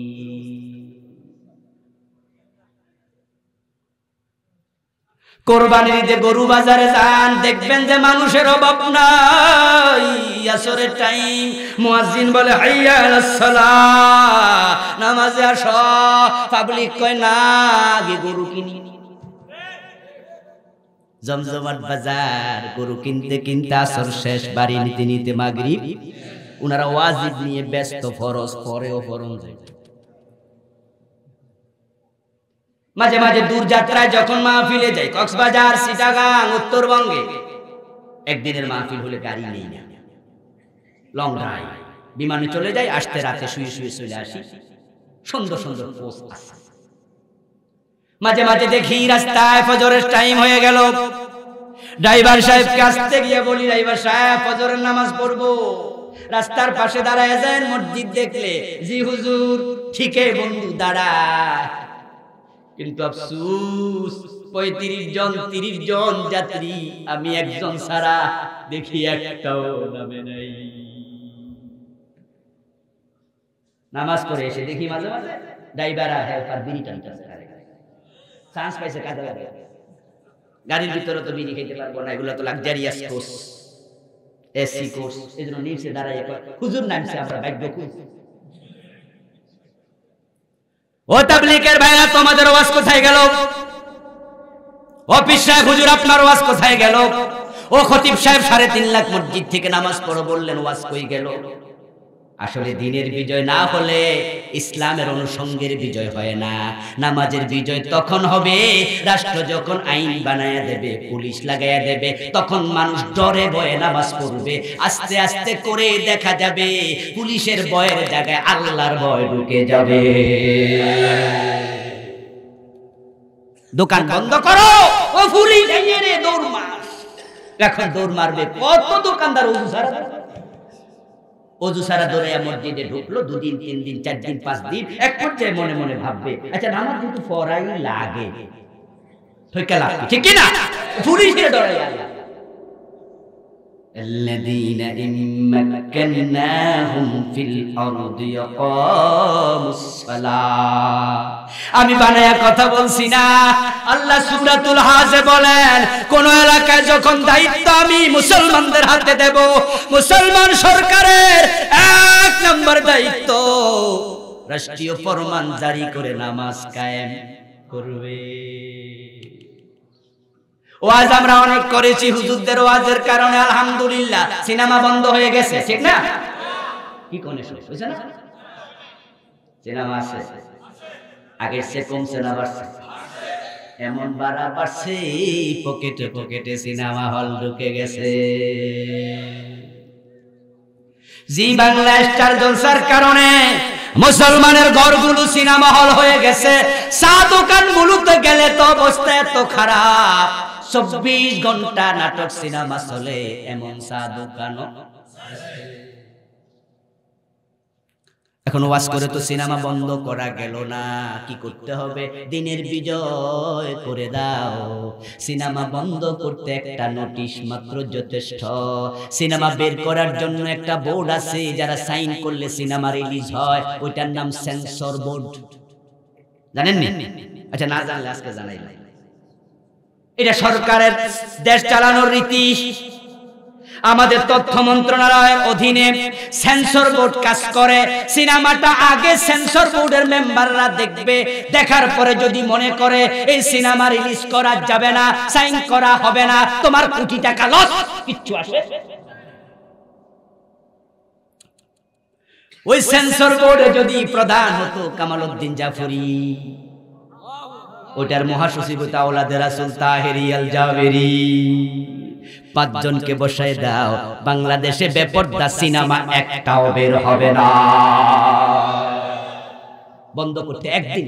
কোরবানির ঈদে গরু বাজারে যান, দেখবেন যে মানুষের অভাব নাই। আসরের টাইম মুয়াজ্জিন বলে হাইয়া আলাস সালাহ, নামাজে আসো। পাবলিক কয় না, আগে গরু কিনি। জমজমাট বাজার, গরু কিনতে কিনতে আসর শেষ, বাড়ি নিতে নিতে মাগরিব। উনারা ওয়াজিব নিয়ে ব্যস্ত, ফরজ পরেও ফরজ যায়। মাঝে মাঝে দূর যাত্রায় যখন মাহফিলে যাই, কক্সবাজার, চিটাগাং, উত্তরবঙ্গে, একদিনের মাহফিল হলে গাড়ি নেই না, লং ড্রাইভ, বিমানে চলে যাই, আসতে রাতে শুয়ে শুয়ে চলে আসি। সুন্দর সুন্দর পোস্ট আছে। মাঝে মাঝে দেখি রাস্তায় ফজরের টাইম হয়ে গেল, ড্রাইভার সাহেবকে আসতে গিয়ে বলি, ড্রাইভার সাহেব ফজরের নামাজ পড়বো। রাস্তার পাশে দাঁড়ায় যান, মসজিদ দেখলে জি হুজুর, ঠিকই বন্ধু দাঁড়ায়। কিন্তু আফসোস ৩৫ জন ৩০ জন যাত্রী, আমি একজন ছাড়া দেখি একটাও নামে নাই। নামাজ পড়ে এসে দেখি মাঝে মাঝে ড্রাইভার আর হেল্পার বিড়ি টানতেছে, চান্স পাইছে কাজে লাগে। গাড়ির ভিতরে তো বিড়ি খেতে পারবো না, এগুলো তো লাক্সারিয়াস কোর্স, এসি কোর্স। এজন্য নিচে দাঁড়ায় হুজুর নামছে, আমরা ভাগ্য খুঁজছি। ও তাবলীগের ভাইরা, তোমাদের ওয়াজ কোথায় গেল? ও পীর সাহেব হুজুর, আপনার ওয়াজ কোথায় গেল? ও খতিব সাহেব ৩.৫ লাখ মসজিদ থেকে নামাজ পড়ো বললেন, ওয়াজ কই গেল? আসলে দিনের বিজয় না হলে ইসলামের অনুষঙ্গের বিজয় হয় না। নামাজের বিজয় তখন হবে রাষ্ট্র যখন আইন বানায়া দেবে, পুলিশ লাগাইয়া দেবে, তখন মানুষ ডরে ভয়ে নামাজ পড়বে। আস্তে আস্তে করে দেখা যাবে পুলিশের ভয়ের জায়গায় আল্লাহর ভয় ঢুকে যাবে। দোকান বন্ধ করো, ও পুলিশ রে দৌড় মার। এখন দৌড় মারবে কত দোকানদার অজু সারা দৌড়াইয়া মসজিদে ঢুকলো। 2 দিন 3 দিন 4 দিন 5 দিন, এক পর্যায়ে মনে মনে ভাববে, আচ্ছা নামাজ কিন্তু পড়াই লাগে, ঠিক কি না? পুলিশের দৌড়াইয়া الذين إن مكناهم في الأرض يقاموا الصلاة। আমি বানায়া কথা বলছি না, আল্লাহ সূরাতুল হাজে বলেন, কোন এলাকায় যখন দায়িত্ব আমি মুসলমানদের হাতে দেব, মুসলমান সরকারের 1 নম্বর দায়িত্ব রাষ্ট্রীয় ফরমান জারি করে নামাজ কায়েম করবে। ওয়াজ আমরা অনেক করেছি, হুজুরদের ওয়াজের কারণে আলহামদুলিল্লাহ সিনেমা বন্ধ হয়ে গেছে, ঠিক না? কি কোনে শুনছে না? সিনেমা আছে, আগের চেয়ে কমছে না বাড়ছে? এমন বাড়া বাড়ছে, পকেটে পকেটে সিনেমা হল ঢুকে গেছে। জি বাংলা স্টার জলসার কারণে মুসলমানের ঘরগুলো সিনেমা হল হয়ে গেছে। চা দোকানগুলোতে গেলে তো অবস্থা এত খারাপ, 24 ঘন্টা নাটক সিনেমা চলে, এমন চা দোকানও। এখন ওয়াজ করে তো সিনেমা বন্ধ করা গেল না, কি করতে হবে? দিনের বিজয় করে দাও। সিনেমা বন্ধ করতে একটা নোটিশ মাত্র যথেষ্ট। সিনেমা বের করার জন্য একটা বোর্ড আছে, যারা সাইন করলে সিনেমা রিলিজ হয়, ওইটার নাম সেন্সর বোর্ড। জানেন নি? আচ্ছা না জানলে আজকে জানাইলাম। এটা সরকারের দেশ চালানোর রীতি। আমাদের তথ্য মন্ত্রণালয়ের অধীনে সেন্সর বোর্ড কাজ করে। সিনেমাটা আগে সেন্সর বোর্ডের মেম্বাররা দেখবে, দেখার পরে যদি মনে করে এই সিনেমা রিলিজ করা যাবে না, সাইন করা হবে না, তোমার কোটি টাকা লস, কিচ্ছু আসে। ওই সেন্সর বোর্ডে যদি প্রধান হতো কামাল উদ্দিন জাফরি, ওটার মহাসচিব হতো আওলাদে রাসূল তাহেরি আল জাবেরি, 5 জনকে বসায় দাও, বাংলাদেশে বেপরদা সিনেমা একটাও বের হবে না। বন্ধ করতে একদিন।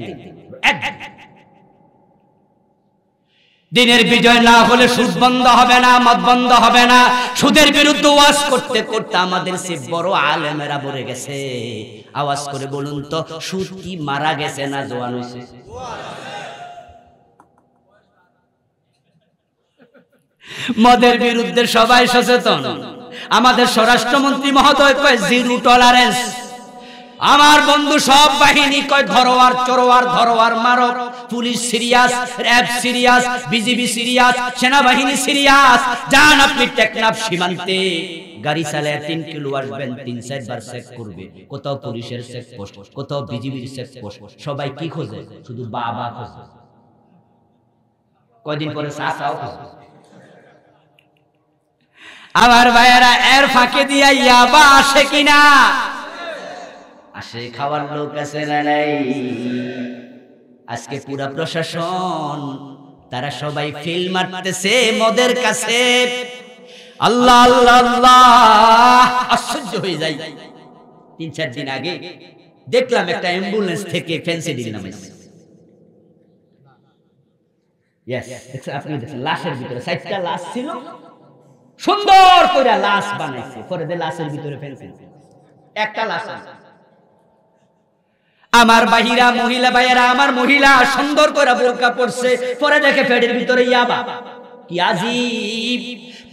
দিনের বিজয় না হলে সুদ বন্ধ হবে না, মদ বন্ধ হবে না। সুদের বিরুদ্ধে ওয়াজ করতে করতে আমাদের সে বড় আলেমেরা বলে গেছে। আওয়াজ করে বলুন তো, সুদ কি মারা গেছে না জোয়ান হয়েছে? মদের বিরুদ্ধে সবাই সচেতন। আমাদের স্বরাষ্ট্রমন্ত্রী মহোদয় কয় জিরো টলারেন্স। আমার বন্ধু সব বাহিনী কয় ধরোয়ার চোরোয়ার ধরোয়ার মারো, police serious, RAB serious, BGB serious, সেনাবাহিনী সিরিয়াস। যান আপনি টেকনাফ সীমান্তে গাড়ি চালায় 3 কিলো আসবেন, 3-4 বার চেক করবে। কোথাও পুলিশের চেক পোস্ট, কোথাও বিজিবির চেক পোস্ট। সবাই কি খোঁজে? শুধু বাবা খোঁজে। কয়দিন পরে চাচাও খোঁজে। আমার ভাইয়েরা, এর ফাঁকে দিয়া ইয়াবা আসে কিনা? আসে। খাওয়ার লোক আছে না নাই? আজকে পুরা প্রশাসন তারা সবাই ফিল মারতেছে মদের কাছে। আল্লাহ আল্লাহ আল্লাহ, আশ্চর্য হয়ে যাই। 3-4 দিন আগে দেখলাম একটা অ্যাম্বুলেন্স থেকে ফেন্সিডিল নামাইছে। আপনি দেখছেন লাশের ভিতরে 4টা লাশ ছিল, সুন্দর করে লাশ বানাইছে, পরে লাশের ভিতরে ফেন্সিডিল, একটা লাশ। আমার বাহিরা মহিলা ভাইয়েরা, আমার মহিলা সুন্দর করে বোরকা পরছে, পরে দেখে পেটের ভিতরে ইয়াবা। কি আজীব!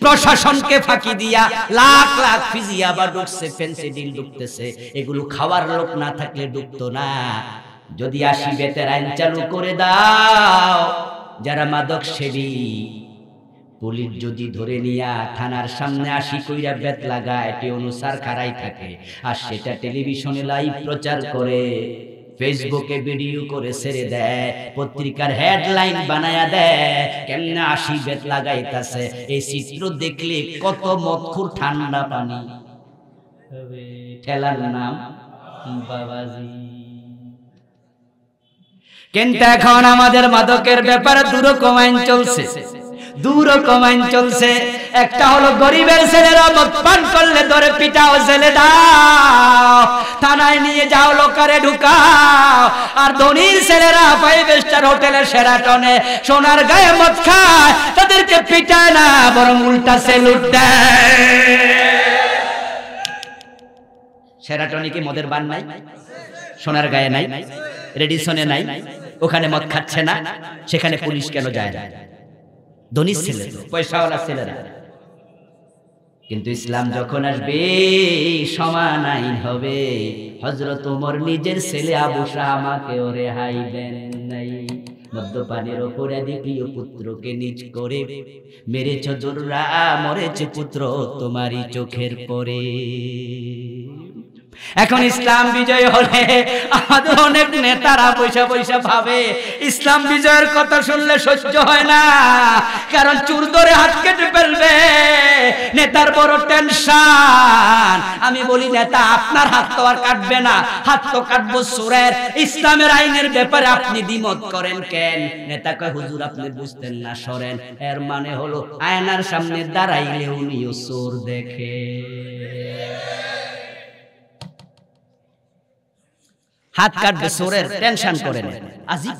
প্রশাসনকে ফাঁকি দিয়া লাখ লাখ পিস ইয়াবা ঢুকছে, ফেন্সিডিল ঢুকতেছে। এগুলো খাওয়ার লোক না থাকলে ঢুকতো না। যদি 80 বেতের আইন চালু করে দাও, যারা মাদক সেবী পুলিশ যদি ধরে নিয়া থানার সামনে 80 কইরা বেত লাগায়, এটি অনুসার খাড়াই থাকে, আর সেটা টেলিভিশনে লাইভ প্রচার করে, ফেসবুকে ভিডিও করে ছেড়ে দেয়, পত্রিকার হেডলাইন বানায়া দেয় কেমনে 80 বেত লাগাইতাছে। এই চিত্র দেখলে কত মদখুর ঠান্ডা পানি হবে। ঠেলার নাম বাবাজি। কিন্তু এখন আমাদের মাদকের ব্যাপারে দুরকম আইন চলছে, দুরকম আইন চলছে। একটা হলো গরিবের ছেলেরা মদ পান করলে ধরে পিটাও, ছেলে দাও, থানায় নিয়ে যাও, লোকারে ঢুকাও। আর ধনীর ছেলেরা 5 স্টার হোটেলে শেরাটনে সোনার গায়ে মদ খায়, তাদেরকে পিটায় না, বরং উল্টা সেলুট দেয়। শেরাটনে কি মদের বান নাই? সোনার গায়ে নাই? রেডিসনে নাই? ওখানে মদ খাচ্ছে না, সেখানে পুলিশ কেন যায় না? ধনী ছেলে, পয়সাওয়ালা ছেলেরা। কিন্তু ইসলাম যখন আসবে সমান আইন হবে। হযরত ওমর নিজের ছেলে আবু শামাকে রেহাই দেন নাই। মদ্যপানের অপরাধী প্রিয় পুত্রকে নিজ করে মেরেছ জোররা, মরেছে পুত্র তোমারই চোখের পরে। এখন ইসলাম বিজয় হলে আমাদের অনেক নেতারা পয়সা পয়সা ভাবে ইসলাম বিজয়ের কথা শুনলে সহ্য হয় না, কারণ চুর ধরে হাত কেটে ফেলবে। নেতার বড় টেনশন। আমি বলি নেতা আপনার হাত তো আর কাটবে না, হাত তো কাটবো চোরের। ইসলামের আইনের ব্যাপারে আপনি দ্বিমত করেন কেন? নেতা কয় হুজুর আপনি বুঝতেন না, সরেন। এর মানে হলো আয়নার সামনে দাঁড়াইলে উনিও চোর দেখে। হাত কাটবে চোরের, টেনশন করেন। আজীব।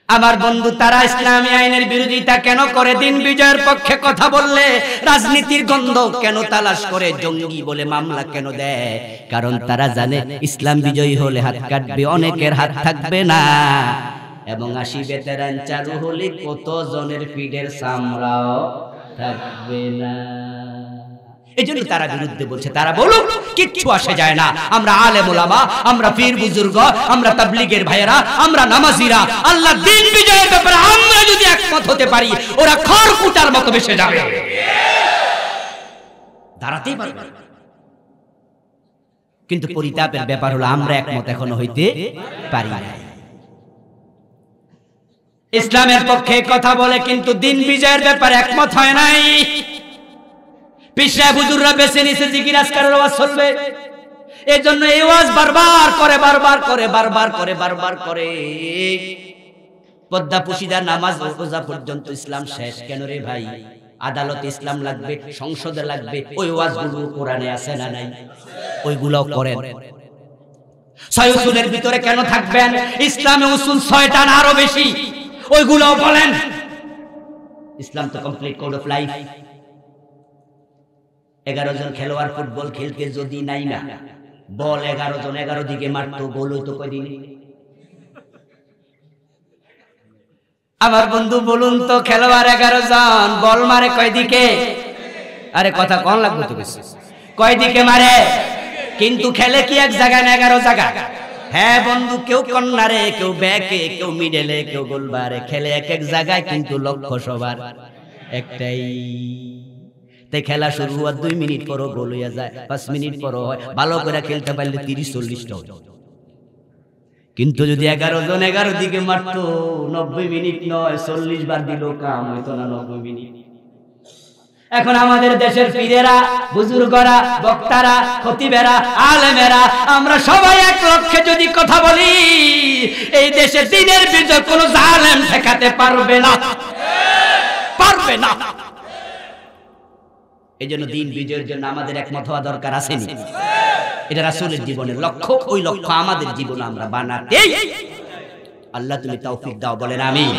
আমার বন্ধু, তারা ইসলামী আইনের বিরোধিতা কেন করে? দিন বিজয়ের পক্ষে কথা বললে রাজনীতির গন্ধ কেন তালাশ করে? জঙ্গি বলে মামলা কেন দেয়? কারণ তারা জানে ইসলাম বিজয়ী হলে হাত কাটবে, অনেকের হাত থাকবে না। এবং 80 বেতের আইন চালু হলে কত জনের পিঠের চামড়াও থাকবে না। এজন্য তারা বিরুদ্ধে বলছে। তারা বলুক, কিচ্ছু আসে যায় না। আমরা আলেম ওলামা, আমরা পীর বুজুর্গ, আমরা তাবলীগের ভাইয়েরা, আমরা নামাজিরা, আল্লাহ দিন বিজয়ের ব্যাপারে আমরা যদি একমত হতে পারি, ওরা খড়কুটার মতো ভেসে যাবে, দাঁড়াতেই পারবে। কিন্তু পরিতাপের ব্যাপার হলো আমরা একমত এখনো হইতে পারি না। ইসলামের পক্ষে কথা বলে কিন্তু দিন বিজয়ের ব্যাপারে একমত হয় নাই। পিশা হুজুররা বেছে নিছে জিকির আজকারের ওয়াজ চলবে, এজন্য এই ওয়াজ বারবার করে পদ্মা পুশিদা নামাজ রোজা পর্যন্ত ইসলাম শেষ কেন রে ভাই? আদালতে ইসলাম লাগবে, সংসদে লাগবে। ওই ওয়াজগুলো কোরআনে আছে না নাই? ওইগুলোও করেন। 6 উসুলের ভিতরে কেন থাকবেন? ইসলামে উসুল 6টা না আরো বেশি, ওইগুলোও বলেন। ইসলাম তো কমপ্লিট কোড অফ লাইফ। 11 জন খেলোয়াড় ফুটবল খেলতে যদি নাই না, বল 11 জন 11 দিকে মারতো, গোল হইতো কয়দিন? আমার বন্ধু বলুন তো, খেলোয়াড় 11 জন, বল মারে কয় দিকে? আরে কথা কোন লাগবে তো বেশি, কয় দিকে মারে? কিন্তু খেলে কি এক জায়গায় না 11 জায়গায়? হ্যাঁ বন্ধু, কেউ কর্নারে, কেউ ব্যাকে, কেউ মিডলে, কেউ গোলবারে, খেলে এক এক জায়গায়, কিন্তু লক্ষ্য সবার একটাই। তাই খেলা শুরু হওয়ার 2 মিনিট পরও গোল হয়ে যায়, 5 মিনিট পরও হয়। ভালো করে খেলতে পারলে 30-40টা হয়। কিন্তু যদি 11 জন 11 দিকে মারতো, 90 মিনিট নয় 40 বার দিল, কাম হইতো না 90 মিনিট। এখন আমাদের দেশের পীরেরা, বুজুর্গরা, বক্তারা, খতিবেরা, আলেমেরা, আমরা সবাই এক লক্ষ্যে যদি কথা বলি, এই দেশে দ্বীনের বিজয় কোনো জালেম ঠেকাতে পারবে না, পারবে না। এই জন্য দ্বীন বিজয়ের জন্য আমাদের একমত হওয়া দরকার আছে নি? এটা রাসূলের জীবনের লক্ষ্য, ওই লক্ষ্য আমাদের জীবনে আমরা বানাতে। আল্লাহ তুমি তৌফিক দাও, বলেন আমিন।